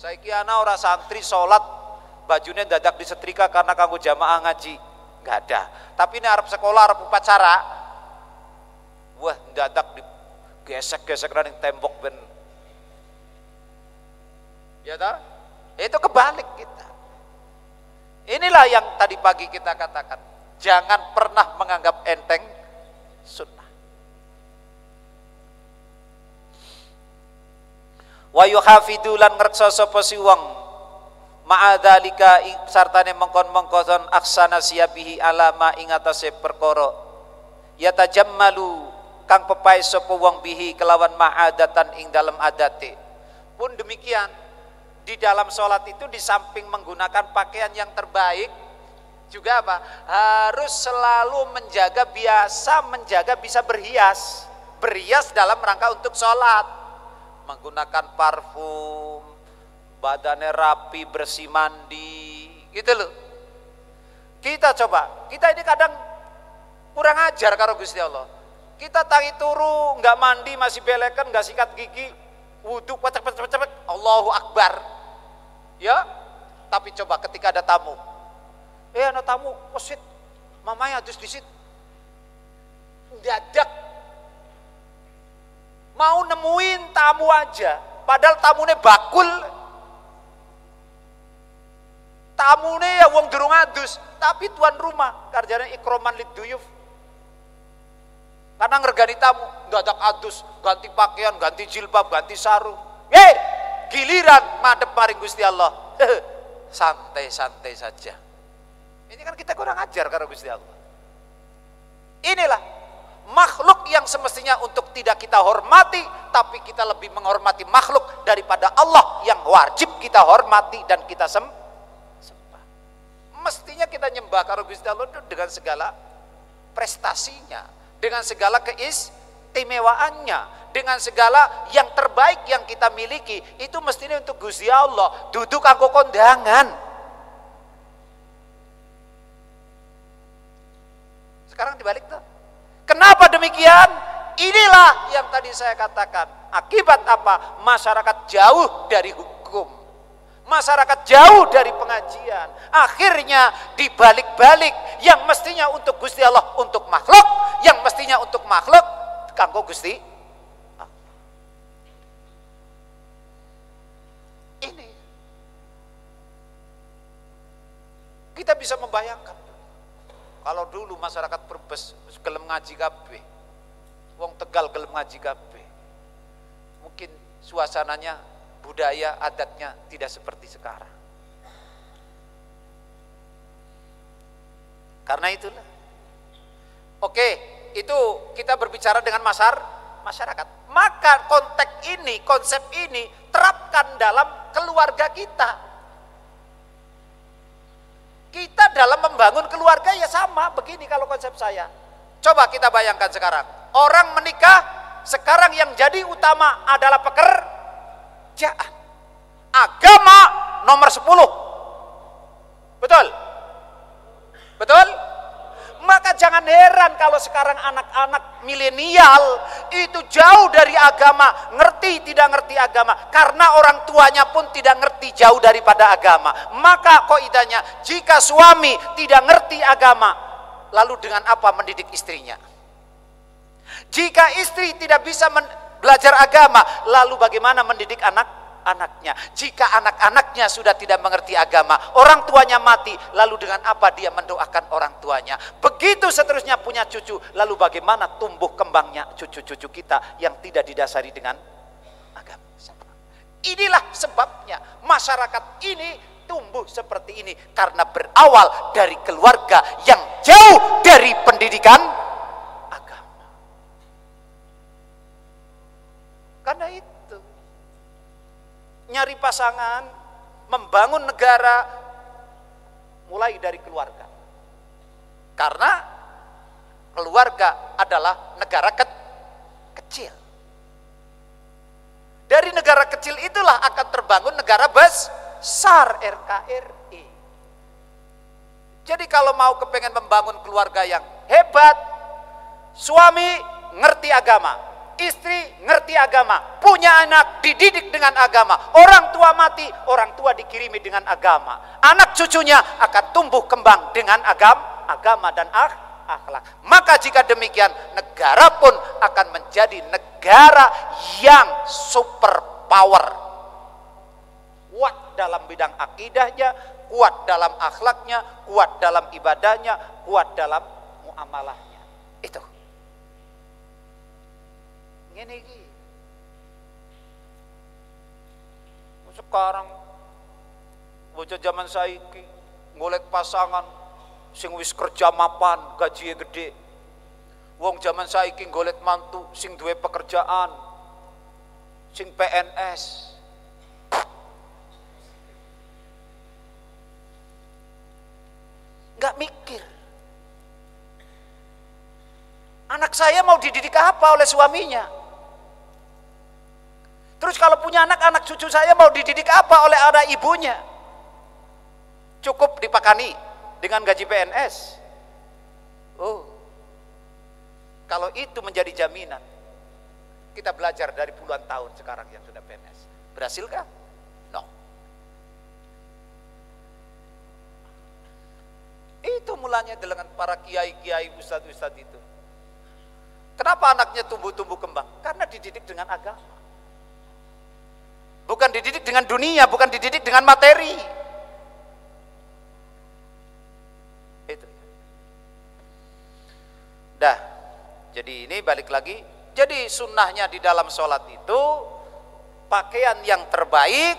Saiki ana ora santri sholat bajunya dadak disetrika karena kanggo jamaah ngaji, nggak ada. Tapi ini arep sekolah, arep upacara, wah dadak gesek-gesek running tembok ben. Ya tak? Itu kebalik kita. Inilah yang tadi pagi kita katakan. Jangan pernah menganggap enteng sunnah. Wa yuhafidu lan ngreksa sapa si wong ma'adzalika sartane mengkon-mengkon aksana siabihi alama ing atase perkara yatajammalu kang pepai sapa wong bihi kelawan ma'adatan ing dalam adate. Pun demikian di dalam sholat itu di samping menggunakan pakaian yang terbaik juga apa? Harus selalu menjaga bisa berhias dalam rangka untuk sholat, menggunakan parfum, badannya rapi, bersih mandi, gitu loh. Kita coba, kita ini kadang kurang ajar karo Gusti Allah. Kita tangi turu, nggak mandi masih belekan, nggak sikat gigi, wudhu, cepet, Allahu Akbar, ya. Tapi coba ketika ada tamu. Ada tamu, posit, mamanya adus disit, dadak, mau nemuin tamu aja, padahal tamunya bakul, tamunya ya wong durung adus, tapi tuan rumah, karjane ikroman lid duyuf, Karena ngergani tamu, dadak adus, ganti pakaian, ganti jilbab, ganti sarung. Giliran madep maring Gusti Allah. Santai-santai saja. Ini kan kita kurang ajar karo Gusti Allah. Inilah makhluk yang semestinya untuk tidak kita hormati, tapi kita lebih menghormati makhluk daripada Allah yang wajib kita hormati dan kita sembah. Mestinya kita nyembah karo Gusti Allah dengan segala prestasinya, dengan segala keistimewaannya, dengan segala yang terbaik yang kita miliki. Itu mestinya untuk Gusti Allah, duduk anggo kondangan. Sekarang dibalik tuh. Kenapa demikian? Inilah yang tadi saya katakan. Akibat apa? Masyarakat jauh dari hukum. Masyarakat jauh dari pengajian. Akhirnya dibalik-balik. Yang mestinya untuk Gusti Allah, untuk makhluk. Yang mestinya untuk makhluk, kanggo Gusti Allah. Ini. Kita bisa membayangkan. Kalau dulu masyarakat Brebes gelem ngaji kabeh, wong Tegal gelem ngaji kabeh, mungkin suasananya, budaya, adatnya tidak seperti sekarang. Karena itulah. Oke, itu kita berbicara dengan masyarakat. Maka konteks ini, konsep ini terapkan dalam keluarga kita. Kita dalam membangun keluarga ya sama begini kalau konsep saya. Coba kita bayangkan sekarang. Orang menikah, sekarang yang jadi utama adalah pekerjaan. Agama nomor 10. Betul? Betul? Maka jangan heran kalau sekarang anak-anak milenial itu jauh dari agama, ngerti tidak ngerti agama, karena orang tuanya pun tidak ngerti jauh daripada agama. Maka kaidahnya, jika suami tidak ngerti agama, lalu dengan apa mendidik istrinya? Jika istri tidak bisa belajar agama, lalu bagaimana mendidik anak-anaknya? Jika anak-anaknya sudah tidak mengerti agama, orang tuanya mati, lalu dengan apa dia mendoakan orang tuanya? Begitu seterusnya punya cucu, lalu bagaimana tumbuh kembangnya cucu-cucu kita yang tidak didasari dengan agama? Inilah sebabnya masyarakat ini tumbuh seperti ini, karena berawal dari keluarga yang jauh dari pendidikan agama. Karena itu nyari pasangan, membangun negara mulai dari keluarga. Karena keluarga adalah negara kecil. Dari negara kecil itulah akan terbangun negara besar, RKRI. Jadi kalau mau kepengen membangun keluarga yang hebat, suami ngerti agama, istri ngerti agama, punya anak dididik dengan agama, orang tua mati, orang tua dikirimi dengan agama, anak cucunya akan tumbuh kembang dengan agama dan akhlak. Maka jika demikian, negara pun akan menjadi negara yang super power, kuat dalam bidang akidahnya, kuat dalam akhlaknya, kuat dalam ibadahnya, kuat dalam muamalahnya. Itu ini sekarang bocah zaman saiki golek pasangan sing wis kerja mapan, gajinya gede. Wong zaman saiki golek mantu sing duwe pekerjaan, sing PNS. Nggak mikir. Anak saya mau dididik apa oleh suaminya? Terus kalau punya anak cucu saya mau dididik apa oleh anak ibunya? Cukup dipakani dengan gaji PNS. Oh, kalau itu menjadi jaminan, kita belajar dari puluhan tahun sekarang yang sudah PNS. Berhasilkah? No. Itu mulanya dengan para kiai-kiai, ustadz-ustadz itu. Kenapa anaknya tumbuh-tumbuh kembang? Karena dididik dengan agama. Bukan dididik dengan dunia, bukan dididik dengan materi. Itu. Dah. Jadi ini balik lagi. Jadi sunnahnya di dalam sholat itu pakaian yang terbaik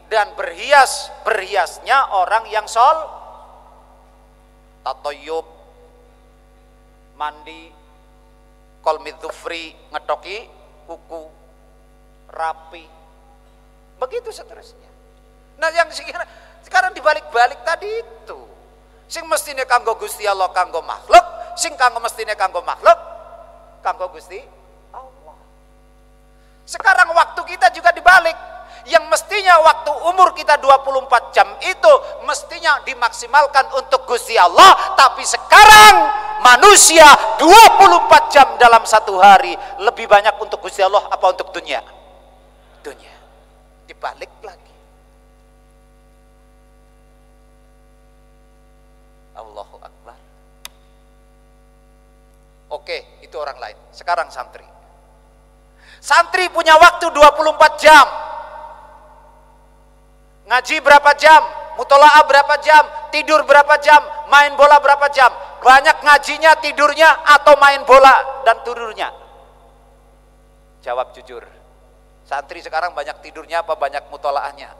dan berhiasnya orang yang tatoyub, mandi, kolmid dhufri, ngetoki kuku, rapi, begitu seterusnya. Nah yang sekarang dibalik-balik tadi itu, sing mestine kanggo Gusti Allah kanggo makhluk, sing kanggo mestine kanggo makhluk kanggo Gusti Allah. Sekarang waktu kita juga dibalik. Yang mestinya waktu umur kita 24 jam itu mestinya dimaksimalkan untuk Gusti Allah, tapi sekarang manusia 24 jam dalam satu hari lebih banyak untuk Gusti Allah apa untuk dunia? Dunia. Dibalik lagi. Allahu Akbar. Oke, itu orang lain. Sekarang santri. Santri punya waktu 24 jam. Ngaji berapa jam, mutolaah berapa jam, tidur berapa jam, main bola berapa jam. Banyak ngajinya, tidurnya, atau main bola dan tidurnya? Jawab jujur. Santri sekarang banyak tidurnya apa banyak mutolaahnya?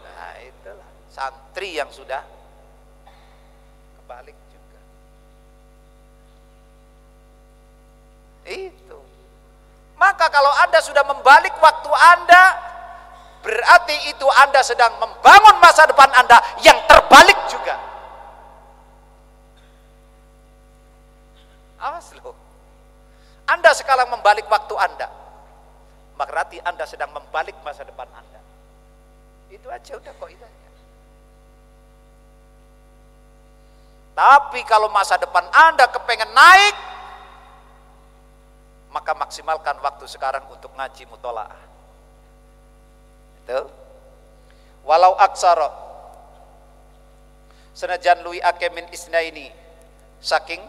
Nah itulah santri yang sudah kebalik juga. Itu. Maka kalau Anda sudah membalik waktu Anda, berarti itu Anda sedang membangun masa depan Anda yang terbalik juga. Awas loh. Anda sekarang membalik waktu Anda, berarti Anda sedang membalik masa depan Anda. Itu aja udah kok itu aja. Tapi kalau masa depan Anda kepengen naik, maka maksimalkan waktu sekarang untuk ngaji mutolaah. Walau aksara senajan lui akemin isnaini, saking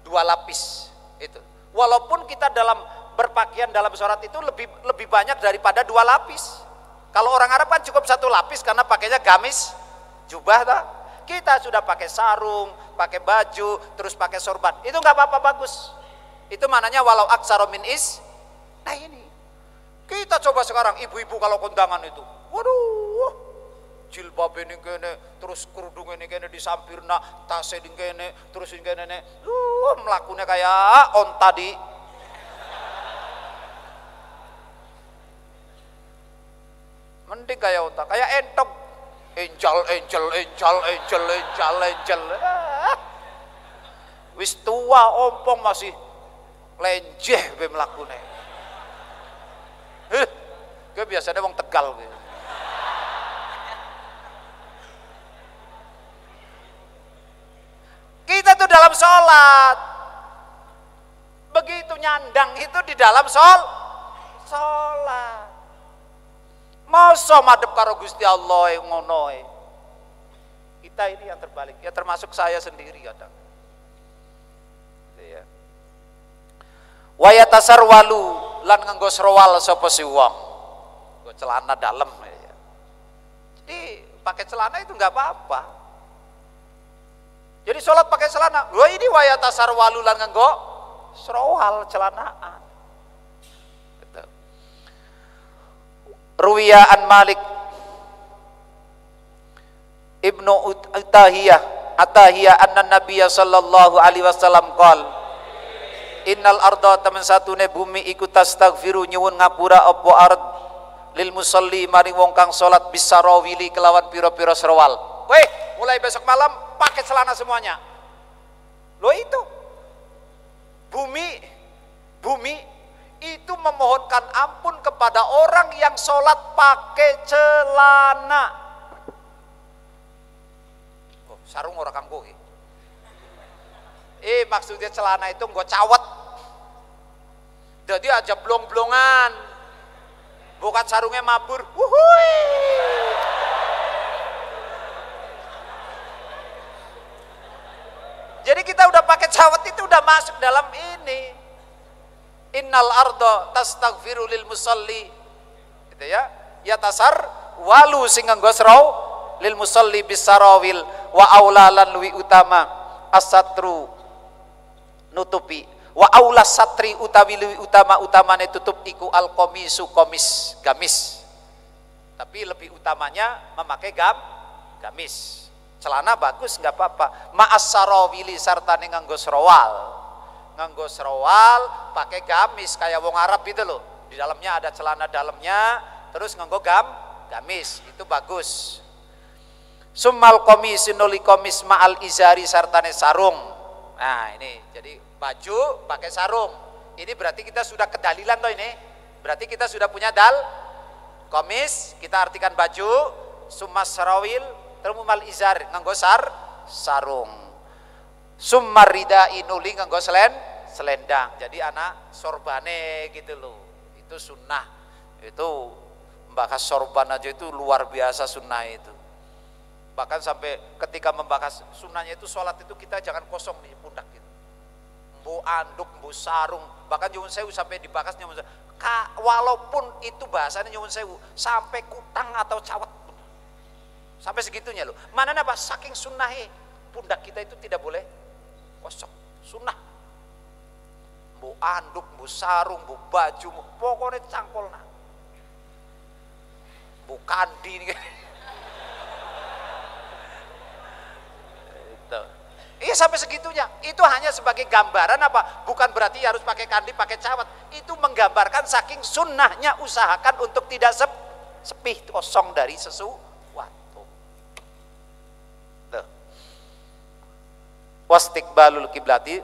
2 lapis itu. Walaupun kita dalam berpakaian dalam sholat itu lebih banyak daripada 2 lapis. Kalau orang Arab kan cukup 1 lapis karena pakainya gamis, jubah tak? Kita sudah pakai sarung, pakai baju, terus pakai sorban. Itu nggak apa-apa, bagus. Itu mananya walau aksara min is. Nah ini kita coba sekarang ibu-ibu kalau kondangan itu, waduh, jilbab ini kene, terus kerudung ini kene disampirna, tas ini kene, terus ini kene, melakukannya kayak onta di. Mending kayak onta, kayak entok, angel. Wis tua ompong masih lenjeh be melakukannya. Gue biasanya wong Tegal gitu. Kita tuh dalam sholat begitu nyandang itu di dalam sholat. Masa madhep karo Gusti Allah ngono. Kita ini yang terbalik, ya termasuk saya sendiri kadang. Ya. Wa yatasarwalu lan nganggo serwal sapa si wong. Nggo celana dalam ya. Jadi pakai celana itu enggak apa-apa. Jadi sholat pakai celana. Wah ini wa yatasarwalu lan nganggo serwal celanaan. Gitu. Ruwiya an Malik Ibnu Atahiyah anna Nabiyya sallallahu alaihi wasallam qala innal arda temen satune bumi iku tastaghfiru nyuwun ngapura apa ard lil musalli maring wong kang salat bisarawili kelawan pira-pira serwal. Weh, mulai besok malam pakai celana semuanya. Loh itu. Bumi itu memohonkan ampun kepada orang yang salat pakai celana. Oh, sarung ora kanggo iki. Maksudnya celana itu gue cawet, jadi aja blong-blongan, bukan sarungnya mabur. Wuhui. Jadi kita udah pakai cawet itu udah masuk dalam ini. Innal arda tastaghfiru lil musalli, gitu ya. Ya tasar walu sing nganggo seraw lil musalli bisarawil wa aulalan luwi utama asatru nutupi Wa aulas satri utawi utamane tutup iku al komisu komis gamis. Tapi lebih utamanya memakai gamis. Celana bagus nggak apa-apa. Ma'as sarawili sartane nganggo serowal. Nganggo serowal pakai gamis kayak wong Arab itu loh. Di dalamnya ada celana dalamnya, terus nganggo gamis. Itu bagus. Summal komis nuli komis ma'al izari sartane sarung. Nah, ini jadi baju pakai sarung. Ini berarti kita sudah kedalilan toh ini. Berarti kita sudah punya komis, kita artikan baju, summas sarawil, termumal izar nganggo sarung. Summar rida inuli nganggo selendang. Jadi anak sorbane gitu loh. Itu sunnah. Itu membahas sorban aja itu luar biasa sunnah itu. Bahkan sampai ketika membahas sunnahnya itu sholat itu kita jangan kosong di pundak gitu. Mbu anduk, mbu sarung, bahkan nyuwun sewu sampai dibahas nyuwun sewu. Walaupun itu bahasanya nyuwun sewu sampai kutang atau cawat pun. Sampai segitunya loh. Mana apa? Saking sunnahnya pundak kita itu tidak boleh kosong. Sunnah. Mbu anduk, mbu sarung, mbu baju, pokoknya cangkolna. Mbu kandi nih. Iya sampai segitunya. Itu hanya sebagai gambaran apa? Bukan berarti harus pakai kandi, pakai cawat. Itu menggambarkan saking sunnahnya usahakan untuk tidak sepi kosong dari sesuatu. Wastiqbalul kiblati.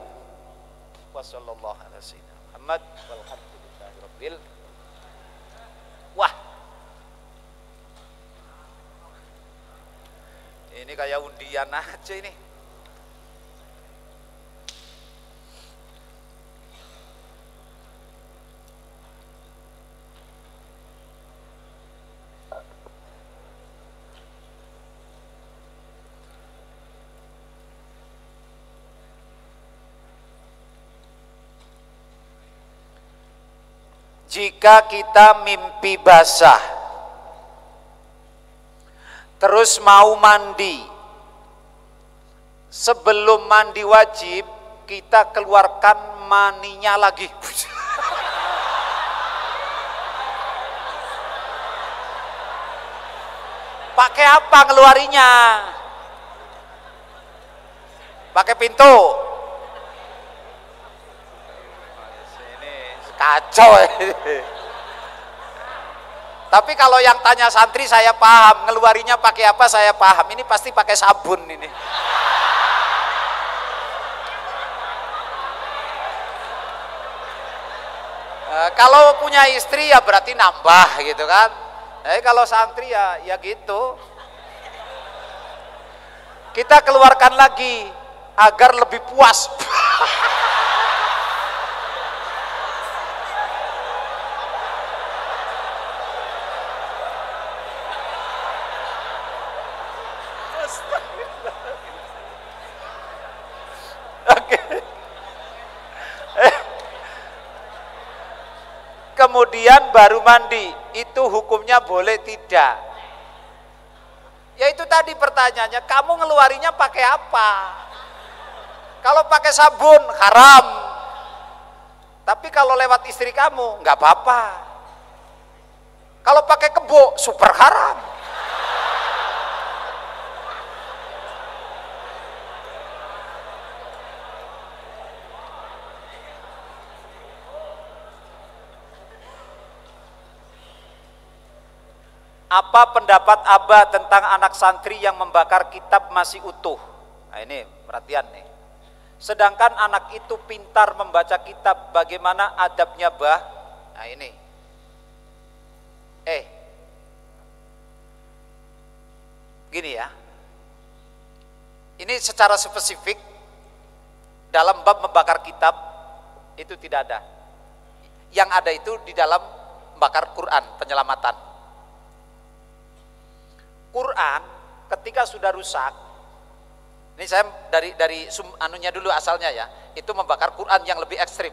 Wassallallahu ala sayyidina Muhammad walhamdulillahi rabbil. Wah. Ini kayak undian aja ini. Jika kita mimpi basah, terus mau mandi, sebelum mandi wajib kita keluarkan maninya lagi. Pakai apa ngeluarinya? Pakai pintu. Kacau. Tapi kalau yang tanya santri saya paham, ngeluarinya pakai apa saya paham. Ini pasti pakai sabun ini. Kalau punya istri ya berarti nambah gitu kan. Kalau santri ya gitu. Kita keluarkan lagi agar lebih puas. Kemudian baru mandi, itu hukumnya boleh tidak? Ya itu tadi pertanyaannya, kamu ngeluarinya pakai apa? Kalau pakai sabun haram, tapi kalau lewat istri kamu nggak apa-apa. Kalau pakai kebo super haram. Apa pendapat Abah tentang anak santri yang membakar kitab masih utuh? Nah ini perhatian nih. Sedangkan anak itu pintar membaca kitab, bagaimana adabnya Bah? Nah ini. Gini ya. Ini secara spesifik dalam bab membakar kitab itu tidak ada. Yang ada itu di dalam membakar Quran, penyelamatan. Quran ketika sudah rusak, ini saya dari anunya dulu asalnya ya, itu membakar Quran yang lebih ekstrim.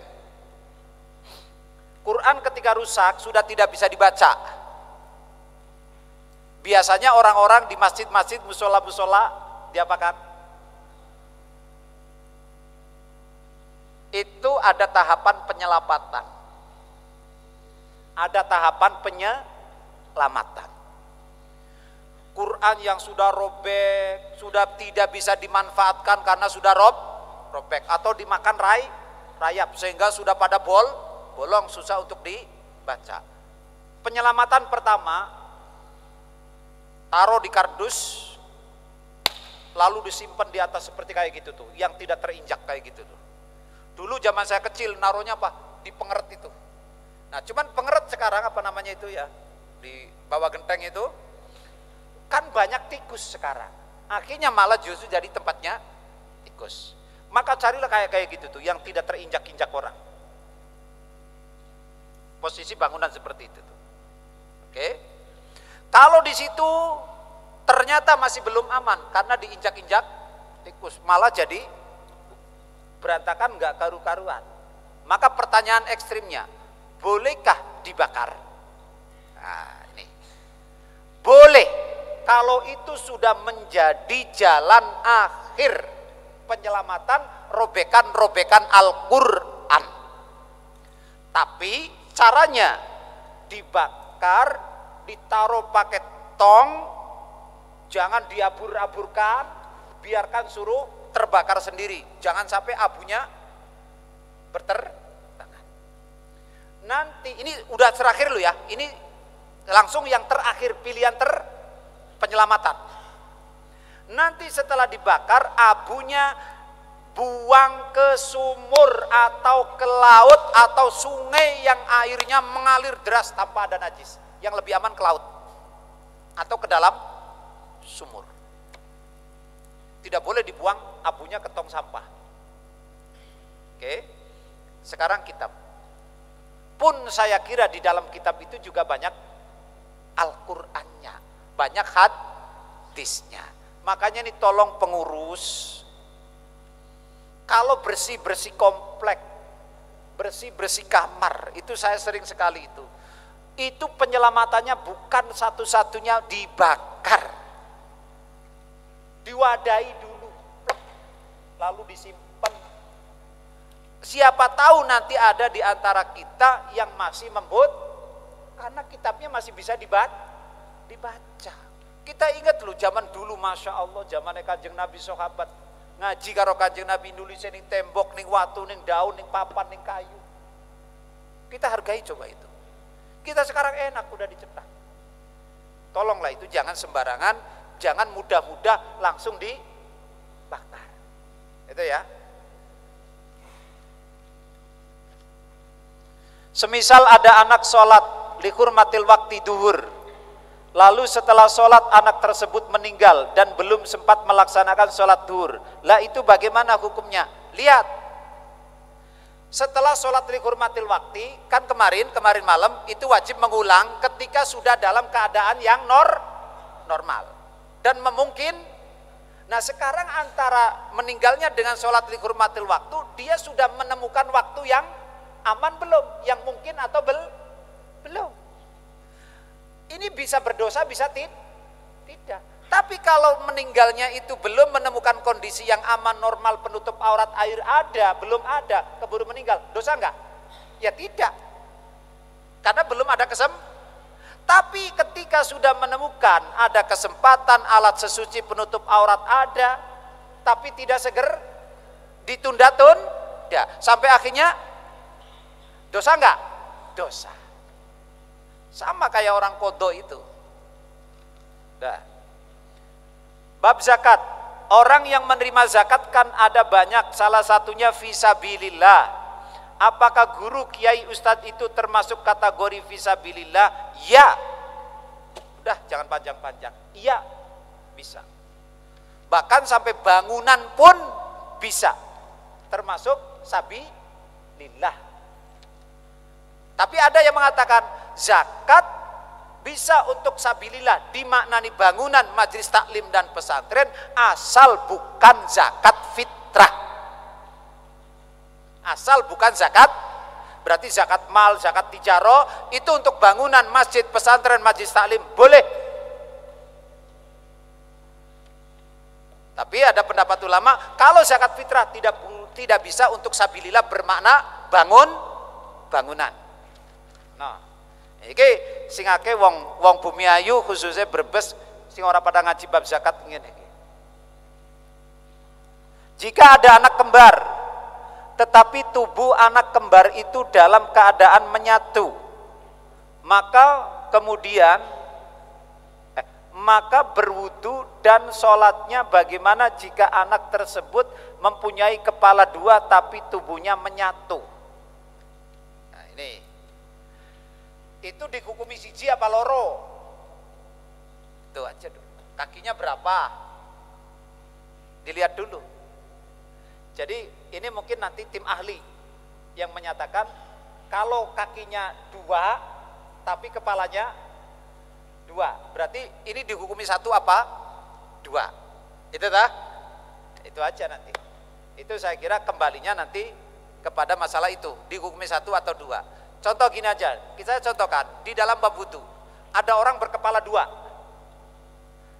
Quran ketika rusak sudah tidak bisa dibaca. Biasanya orang-orang di masjid-masjid, musola-musola diapakan? itu ada tahapan penyelamatan. Ada tahapan penyelamatan. Quran yang sudah robek, sudah tidak bisa dimanfaatkan karena sudah robek atau dimakan rayap sehingga sudah pada bolong, susah untuk dibaca. Penyelamatan pertama, taruh di kardus lalu disimpan di atas seperti kayak gitu tuh, yang tidak terinjak kayak gitu tuh. Dulu zaman saya kecil naruhnya apa? Di pengeret itu. Nah, cuman pengeret sekarang apa namanya itu ya? Di bawah genteng itu kan banyak tikus sekarang. Akhirnya malah justru jadi tempatnya tikus. Maka carilah kayak gitu tuh yang tidak terinjak-injak orang. Posisi bangunan seperti itu tuh. Oke. Kalau di situ ternyata masih belum aman karena diinjak-injak tikus, malah jadi berantakan, nggak karu-karuan. Maka pertanyaan ekstrimnya, bolehkah dibakar? Nah, ini boleh kalau itu sudah menjadi jalan akhir penyelamatan robekan-robekan Al-Quran. Tapi caranya dibakar, ditaruh pakai tong, jangan diabur-aburkan, biarkan suruh terbakar sendiri. Jangan sampai abunya berterbangan. Nanti ini udah terakhir loh ya. Ini langsung yang terakhir, pilihan penyelamatan. Nanti setelah dibakar, abunya buang ke sumur atau ke laut atau sungai yang airnya mengalir deras tanpa ada najis. Yang lebih aman ke laut atau ke dalam sumur. Tidak boleh dibuang abunya ke tong sampah. Oke. Sekarang kitab. Pun saya kira di dalam kitab itu juga banyak Al-Qur'annya, banyak hadisnya. Makanya ini tolong pengurus, kalau bersih-bersih komplek, bersih-bersih kamar, itu saya sering sekali itu penyelamatannya bukan satu-satunya dibakar, diwadahi dulu, lalu disimpan. Siapa tahu nanti ada di antara kita yang masih karena kitabnya masih bisa dibaca. Kita ingat loh zaman dulu, Masya Allah, zamannya Kanjeng Nabi sahabat ngaji karo Kanjeng Nabi, nulis ning tembok, ning watu, ning daun, ning papan, ning kayu. Kita hargai coba itu. Kita sekarang enak udah dicetak. Tolonglah itu jangan sembarangan, jangan mudah-mudah langsung dibakar. Itu ya. Semisal ada anak sholat lihurmatil waktu duhur, lalu setelah sholat anak tersebut meninggal dan belum sempat melaksanakan sholat duhur, lah itu bagaimana hukumnya? Lihat, setelah sholat lihurmatil waktu, kan kemarin malam itu wajib mengulang ketika sudah dalam keadaan yang normal dan memungkin. Nah sekarang antara meninggalnya dengan sholat lihurmatil waktu, dia sudah menemukan waktu yang aman belum, yang mungkin atau belum. Ini bisa berdosa, bisa tidak. Tapi kalau meninggalnya itu belum menemukan kondisi yang aman, normal, penutup aurat, air ada, belum ada, keburu meninggal, dosa enggak? Ya tidak. Karena belum ada Tapi ketika sudah menemukan ada kesempatan, alat sesuci penutup aurat ada, tapi tidak seger, ditunda sampai akhirnya dosa enggak? Dosa. Sama kayak orang kodok itu. Bab zakat. Orang yang menerima zakat kan ada banyak, salah satunya fisabilillah. Apakah guru, kiai, ustadz itu termasuk kategori fisabilillah? Ya. Udah jangan panjang-panjang. Iya, bisa. Bahkan sampai bangunan pun bisa termasuk sabilillah. Tapi ada yang mengatakan zakat bisa untuk sabilillah, dimaknani bangunan, majelis taklim dan pesantren, asal bukan zakat fitrah. Asal bukan zakat, berarti zakat mal, zakat tijaro, itu untuk bangunan, masjid, pesantren, majelis taklim, boleh. Tapi ada pendapat ulama, kalau zakat fitrah tidak bisa untuk sabilillah bermakna bangunan. Nah, iki sing akeh wong Bumi Ayu khususnya Brebes sing ora pada ngaji bab zakat ngene iki. Jika ada anak kembar, tetapi tubuh anak kembar itu dalam keadaan menyatu, maka kemudian maka berwudu dan sholatnya bagaimana jika anak tersebut mempunyai kepala dua tapi tubuhnya menyatu. Nah ini, itu dihukumi siji apa loro? Itu aja dulu. Kakinya berapa? Dilihat dulu. Jadi ini mungkin nanti tim ahli yang menyatakan kalau kakinya dua tapi kepalanya dua, berarti ini dihukumi satu apa? Dua. Itu dah? Itu aja nanti. Itu saya kira kembalinya nanti kepada masalah itu, dihukumi satu atau dua. Contoh gini aja, kita contohkan di dalam bab wudu ada orang berkepala dua,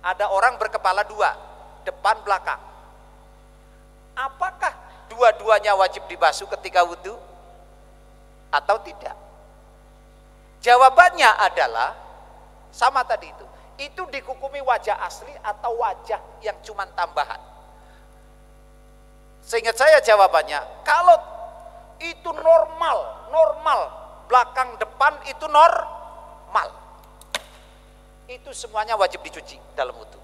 ada orang berkepala dua, depan belakang. Apakah dua-duanya wajib dibasuh ketika wudu atau tidak? Jawabannya adalah sama tadi itu dihukumi wajah asli atau wajah yang cuma tambahan. Seingat saya jawabannya, kalau itu normal, belakang depan itu normal, itu semuanya wajib dicuci dalam wudu.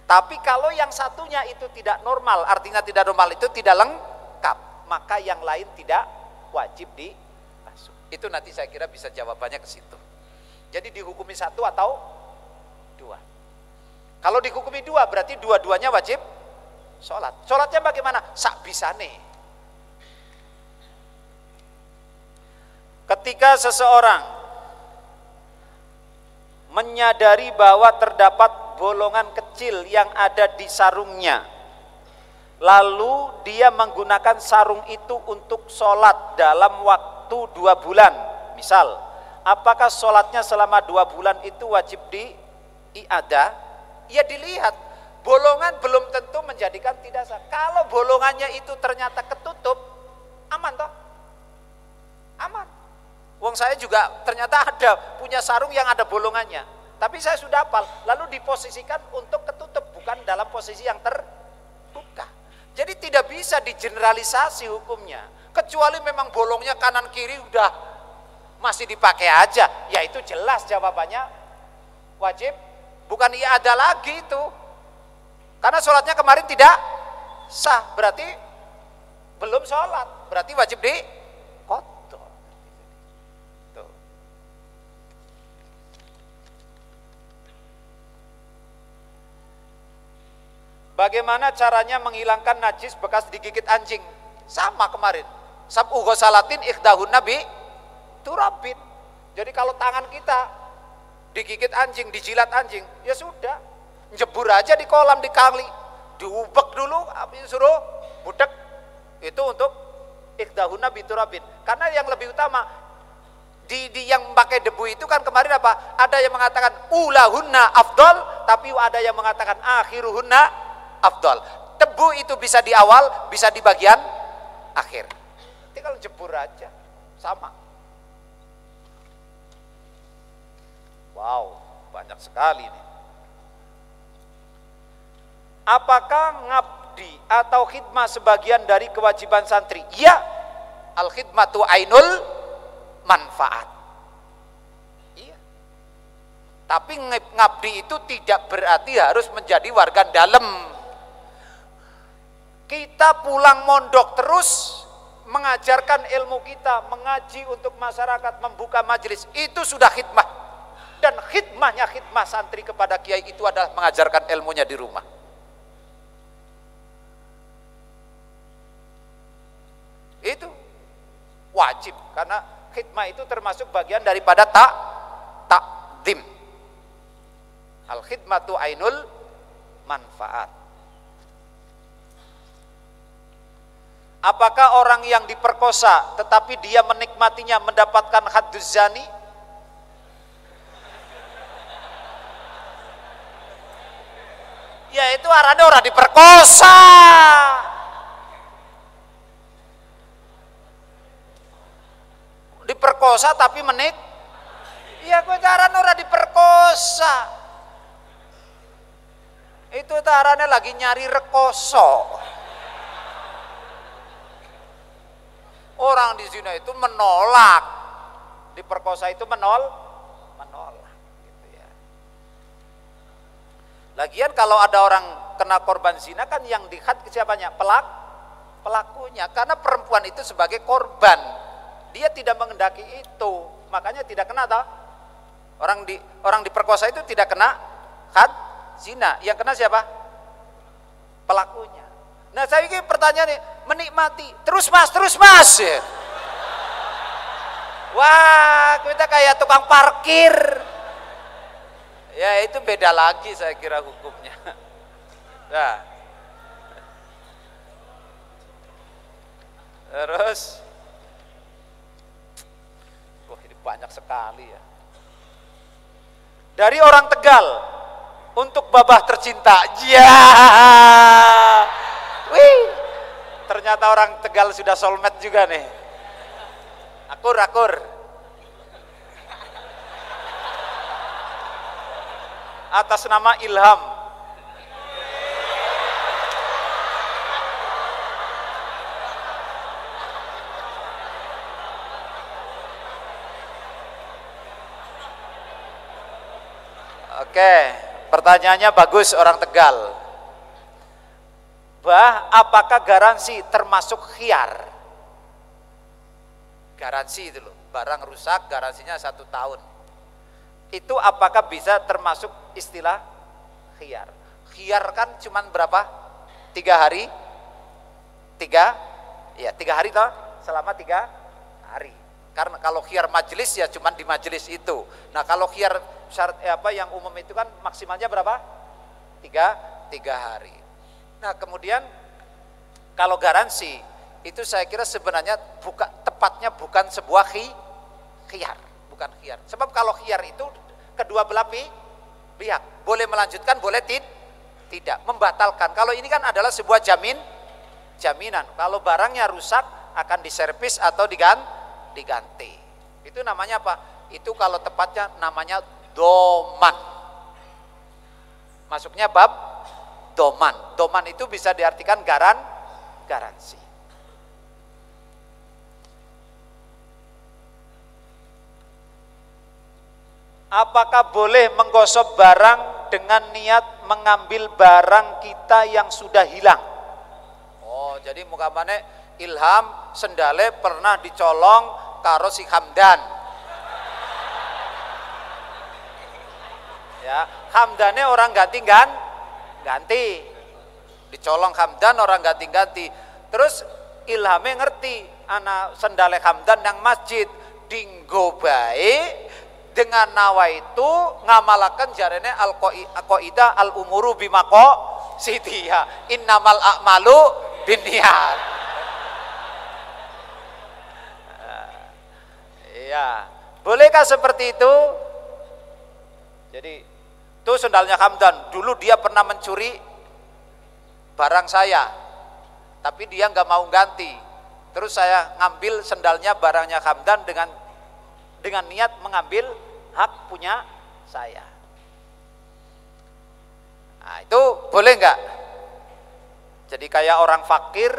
Tapi kalau yang satunya itu tidak normal, artinya tidak normal itu tidak lengkap, maka yang lain tidak wajib dibasuh. Itu nanti saya kira bisa jawabannya ke situ. Jadi dihukumi satu atau dua. Kalau dihukumi dua berarti dua-duanya wajib sholat. Sholatnya bagaimana? Sak bisane. Ketika seseorang menyadari bahwa terdapat bolongan kecil yang ada di sarungnya, lalu dia menggunakan sarung itu untuk sholat dalam waktu 2 bulan, misal, apakah sholatnya selama 2 bulan itu wajib di-i'adah? Ya dilihat, bolongan belum tentu menjadikan tidak sah. Kalau bolongannya itu ternyata ketutup, aman toh? Aman. Wong saya juga ternyata ada punya sarung yang ada bolongannya, tapi saya sudah hafal, lalu diposisikan untuk ketutup, bukan dalam posisi yang terbuka. Jadi tidak bisa digeneralisasi hukumnya, kecuali memang bolongnya kanan kiri udah masih dipakai aja, ya itu jelas jawabannya wajib, bukan iya ada lagi itu, karena sholatnya kemarin tidak sah, berarti belum sholat, berarti wajib dikotor. Tuh. Bagaimana caranya menghilangkan najis bekas digigit anjing? Sama kemarin, sab'u ghusalatin ikhdahun nabi turabin. Jadi kalau tangan kita digigit anjing, dijilat anjing, ya sudah, jebur aja di kolam, di kali, diubek dulu, habis suruh budek. Itu untuk ikhdahunna biturabin. Karena yang lebih utama di yang pakai debu itu kan kemarin apa? Ada yang mengatakan ulahunna afdol, tapi ada yang mengatakan akhiruhunna afdol. Debu itu bisa di awal, bisa di bagian akhir. Nanti kalau jebur aja sama. Wow, banyak sekali nih. Apakah ngabdi atau khidmah sebagian dari kewajiban santri? Ya, al khidmatu ainul manfaat. Iya. Tapi ngabdi itu tidak berarti harus menjadi warga dalam. Kita pulang mondok terus mengajarkan ilmu kita, mengaji untuk masyarakat, membuka majelis, itu sudah khidmah. Dan khidmahnya khidmah santri kepada kiai itu adalah mengajarkan ilmunya di rumah. Itu wajib, karena khidmah itu termasuk bagian daripada takdim. Al khidmatu ainul manfaat. Apakah orang yang diperkosa tetapi dia menikmatinya mendapatkan hadduz zani? Ya itu arahnya orang diperkosa. diperkosa tapi iya kowe carane ora diperkosa. Itu carane lagi nyari rekoso. Orang di zina itu menolak, diperkosa itu menolak gitu ya. Lagian kalau ada orang kena korban zina kan yang dihad siapanya? Pelakunya, karena perempuan itu sebagai korban, dia tidak mengendaki itu, makanya tidak kena toh. Orang diperkosa itu tidak kena had zina, yang kena siapa? Pelakunya. Nah saya ini pertanyaannya, menikmati terus mas ya. Wah kita kayak tukang parkir ya, itu beda lagi saya kira hukumnya. Nah terus wah ini banyak sekali ya. Dari orang Tegal untuk babah tercinta. Ya. Wih. Ternyata orang Tegal sudah soulmate juga nih. Akur. Atas nama Ilham. Oke, pertanyaannya bagus orang Tegal. Apakah garansi termasuk khiyar? Garansi itu loh, barang rusak garansinya 1 tahun. Itu apakah bisa termasuk istilah khiyar? Khiyar kan cuman berapa? 3 hari? 3 hari toh? Selama 3 hari. Karena kalau khiyar majelis ya cuman di majelis itu. Nah kalau khiyar syarat yang umum itu kan maksimalnya berapa? 3 hari. Nah kemudian kalau garansi itu saya kira sebenarnya tepatnya bukan sebuah khiyar, bukan khiyar. Sebab kalau khiyar itu kedua belah pihak boleh melanjutkan, boleh tidak, membatalkan. Kalau ini kan adalah sebuah jaminan. Kalau barangnya rusak akan diservis atau diganti. Itu namanya apa? Itu kalau tepatnya namanya doman. Masuknya bab doman. Doman itu bisa diartikan garansi. Apakah boleh menggosok barang dengan niat mengambil barang kita yang sudah hilang? Oh, jadi mukamane Ilham sendale pernah dicolong karo si Hamdan. Ya, Hamdane orang ganti. Dicolong Hamdan orang ganti. Terus Ilhame ngerti anak sendale Hamdan yang masjid dinggo bae dengan nawa itu ngamalakan jarene al-qaidah al-umuru bimaqo sitiha innamal a'malu binniyat. Iya, bolehkah seperti itu? Jadi itu sendalnya Hamdan, dulu dia pernah mencuri barang saya, tapi dia nggak mau ganti. Terus saya ngambil sendalnya barangnya Hamdan dengan niat mengambil hak punya saya. Nah, itu boleh nggak? Jadi kayak orang fakir,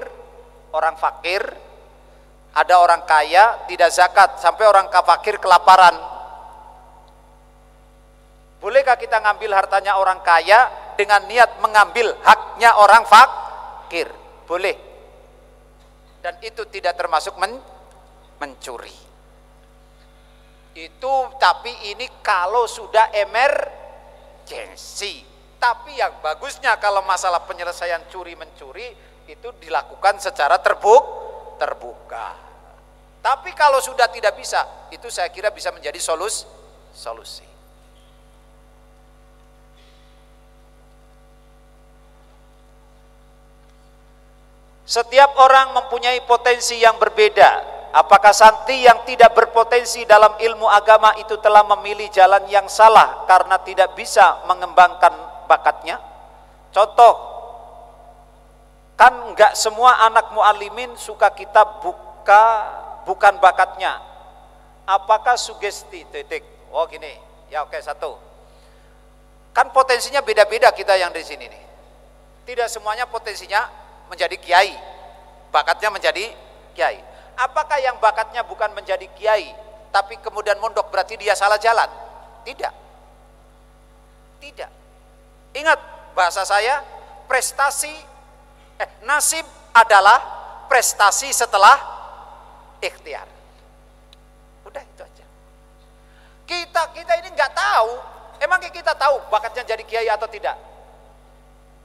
ada orang kaya tidak zakat sampai orang fakir kelaparan. Bolehkah kita ngambil hartanya orang kaya dengan niat mengambil haknya orang fakir? Boleh. Dan itu tidak termasuk mencuri. Itu tapi ini kalau sudah emergensi. Tapi yang bagusnya kalau masalah penyelesaian curi-mencuri itu dilakukan secara terbuka. Tapi kalau sudah tidak bisa, itu saya kira bisa menjadi solusi. Setiap orang mempunyai potensi yang berbeda. Apakah santri yang tidak berpotensi dalam ilmu agama itu telah memilih jalan yang salah karena tidak bisa mengembangkan bakatnya? Contoh, kan enggak semua anak muallimin suka kitab bukan bakatnya. apakah sugesti titik? Oh gini, ya oke, satu. Kan potensinya beda-beda kita yang di sini nih. Tidak semuanya potensinya menjadi kiai, bakatnya menjadi kiai. Apakah yang bakatnya bukan menjadi kiai, tapi kemudian mondok berarti dia salah jalan? Tidak. Tidak. Ingat bahasa saya, nasib adalah prestasi setelah ikhtiar. Udah itu aja. Kita ini nggak tahu. Emang kita tahu bakatnya jadi kiai atau tidak?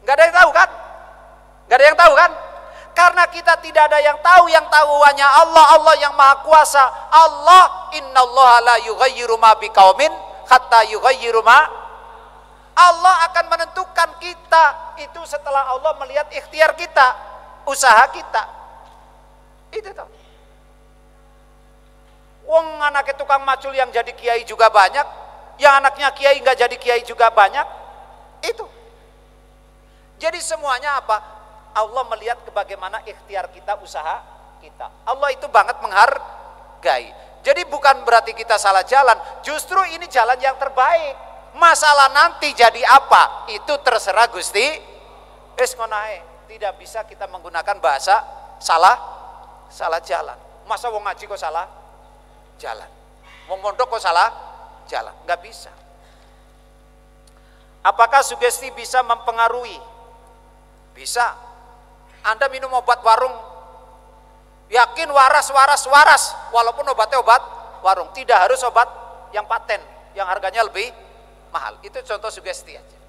Nggak ada yang tahu kan? Nggak ada yang tahu kan? Karena kita tidak ada yang tahu hanya Allah. Allah yang maha kuasa. Allah, innallaha la yughayyiru ma biqaumin hatta yughayyiru ma. Allah akan menentukan kita itu setelah Allah melihat ikhtiar kita, usaha kita. Itu tuh. Wong anaknya tukang macul yang jadi kiai juga banyak, yang anaknya kiai nggak jadi kiai juga banyak. Itu. Jadi semuanya apa? Allah melihat bagaimana ikhtiar kita, usaha kita. Allah itu banget menghargai. Jadi bukan berarti kita salah jalan, justru ini jalan yang terbaik. Masalah nanti jadi apa? Itu terserah Gusti. Tidak bisa kita menggunakan bahasa salah jalan. Masa wong ngaji kok salah jalan? Wong mondok kok salah jalan? Nggak bisa. Apakah sugesti bisa mempengaruhi? Bisa. Anda minum obat warung, yakin waras, walaupun obatnya obat warung, tidak harus obat yang paten, yang harganya lebih mahal. Itu contoh sugesti aja.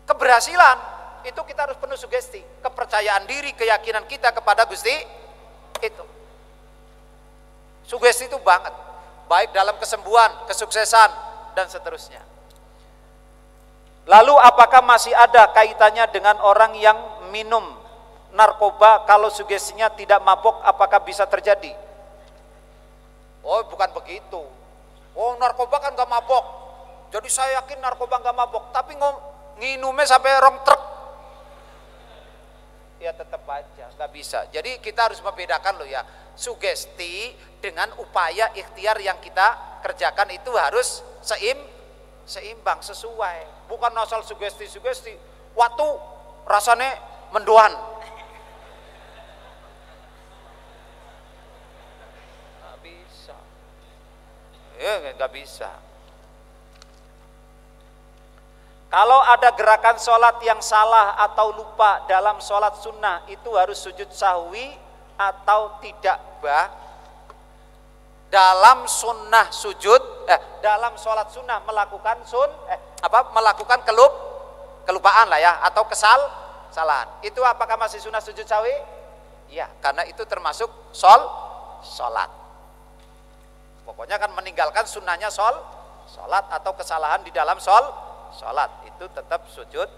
Keberhasilan itu kita harus penuh sugesti, kepercayaan diri, keyakinan kita kepada Gusti itu. Sugesti itu banget, baik dalam kesembuhan, kesuksesan dan seterusnya. Lalu apakah masih ada kaitannya dengan orang yang minum narkoba, kalau sugestinya tidak mabok apakah bisa terjadi? Oh bukan begitu. Oh narkoba kan gak mabok, jadi saya yakin narkoba gak mabok, tapi nginumnya sampai rong truk, ya tetap aja gak bisa. Jadi kita harus membedakan loh ya, sugesti dengan upaya ikhtiar yang kita kerjakan itu harus seimbang, sesuai. Bukan asal sugesti, waktu rasanya mendoan. Nggak bisa. Ya nggak bisa. Kalau ada gerakan sholat yang salah atau lupa dalam sholat sunnah, itu harus sujud sahwi atau tidak, bah? Dalam sunnah sujud, dalam sholat sunnah melakukan melakukan kelupaan lah ya, atau kesalahan. Itu apakah masih sunnah sujud sahwi? Iya, karena itu termasuk sholat. Pokoknya kan meninggalkan sunnahnya sholat atau kesalahan di dalam sholat itu tetap sujud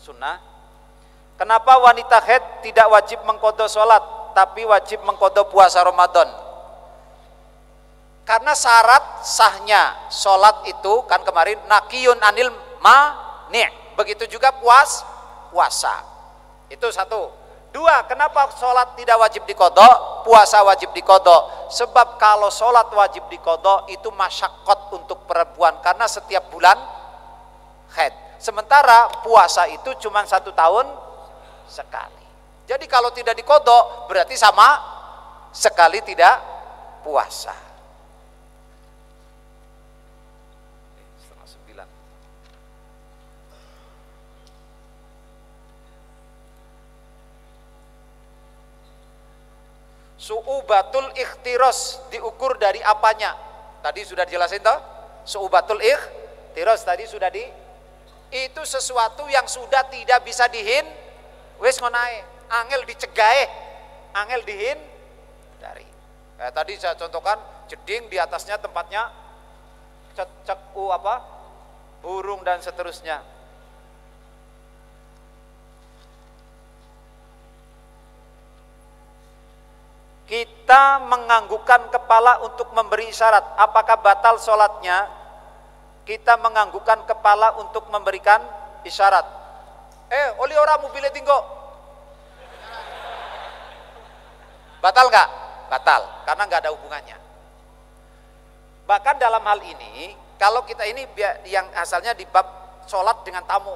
sunnah. Kenapa wanita haid tidak wajib mengqadha sholat tapi wajib mengqadha puasa Ramadan? Karena syarat sahnya sholat itu kan kemarin nakiyun anil mani', begitu juga puasa. Itu satu. Dua, kenapa sholat tidak wajib diqadha, puasa wajib diqadha? Sebab kalau sholat wajib diqadha itu masyaqqat untuk perempuan karena setiap bulan haid. Sementara puasa itu cuma 1 tahun sekali. Jadi kalau tidak diqadha berarti sama sekali tidak puasa. 8:30. Su'ubatul ikhtiros diukur dari apanya? Tadi sudah dijelasin toh? Su'ubatul ikhtiros tadi sudah itu sesuatu yang sudah tidak bisa wis ngonae, angel dicegae, angel dari. Tadi saya contohkan jeding di atasnya tempatnya burung dan seterusnya. Kita menganggukkan kepala untuk memberi isyarat, apakah batal sholatnya? Kita menganggukkan kepala untuk memberikan isyarat. Oli ora mobilnya tinggo. Batal nggak? Batal, karena nggak ada hubungannya. Bahkan dalam hal ini, kalau kita ini yang asalnya di bab sholat dengan tamu.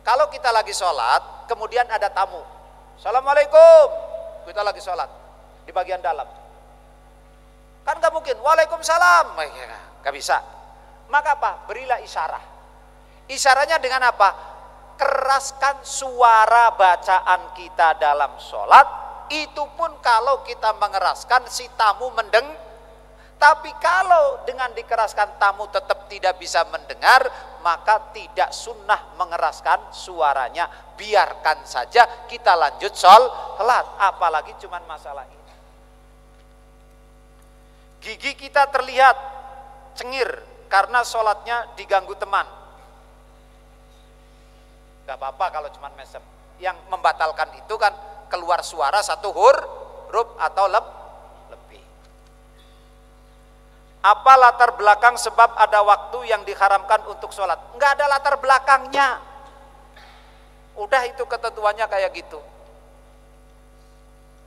Kalau kita lagi sholat, kemudian ada tamu. Assalamualaikum, kita lagi sholat di bagian dalam. Kan gak mungkin, waalaikumsalam, gak bisa. Maka apa? Berilah isyarah. Isyarahnya dengan apa? Keraskan suara bacaan kita dalam sholat. Itu pun kalau kita mengeraskan, si tamu mendengar. Tapi kalau dengan dikeraskan tamu tetap tidak bisa mendengar, maka tidak sunnah mengeraskan suaranya. Biarkan saja kita lanjut sholat. Apalagi cuman masalah ini. Gigi kita terlihat cengir karena sholatnya diganggu teman. Gak apa-apa kalau cuman mesem. Yang membatalkan itu kan keluar suara satu huruf atau lebih. Apa latar belakang sebab ada waktu yang diharamkan untuk sholat? Enggak ada latar belakangnya. Udah itu ketentuannya kayak gitu.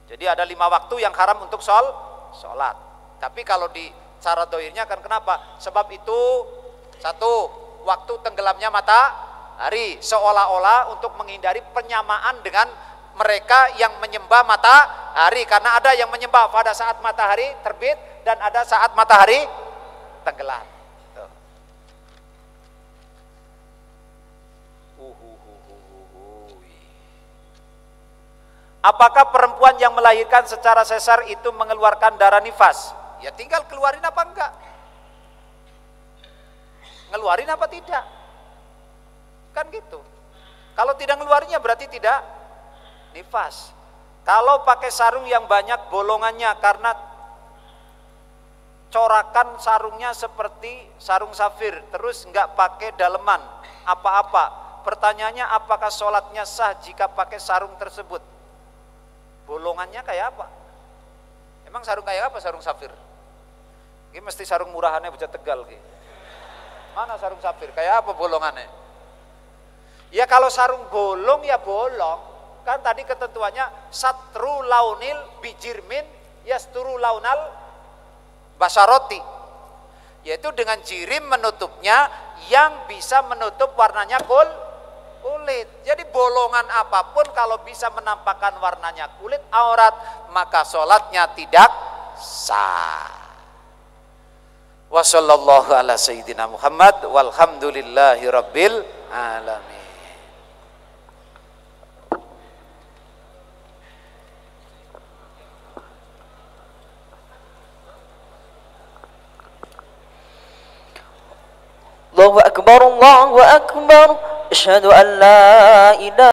Jadi ada 5 waktu yang haram untuk sholat. Tapi kalau di cara dohirnya kan kenapa? Sebab itu satu, waktu tenggelamnya matahari, seolah-olah untuk menghindari penyamaan dengan mereka yang menyembah matahari, karena ada yang menyembah pada saat matahari terbit dan ada saat matahari tenggelam. Tuh. Apakah perempuan yang melahirkan secara sesar itu mengeluarkan darah nifas? Ya tinggal keluarin apa enggak. Ngeluarin apa tidak. Kan gitu. Kalau tidak ngeluarinnya berarti tidak nifas. Kalau pakai sarung yang banyak bolongannya karena corakan sarungnya seperti sarung safir, terus enggak pakai daleman apa-apa. Pertanyaannya, apakah sholatnya sah jika pakai sarung tersebut? Bolongannya kayak apa? Emang sarung kayak apa sarung safir? Ini mesti sarung murahannya bisa Tegal gitu. Mana sarung safir? Kayak apa bolongannya? Ya kalau sarung bolong ya bolong. Kan tadi ketentuannya satru launil bijirmin yasturu launal basaroti. Yaitu dengan jirim menutupnya yang bisa menutup warnanya kulit. Jadi bolongan apapun kalau bisa menampakkan warnanya kulit aurat, maka sholatnya tidak sah. Wa sallallahu ala sayyidina Muhammad walhamdulillahi rabbil alamin. Allahu akbar, Allahu akbar. Asyhadu an la ilaha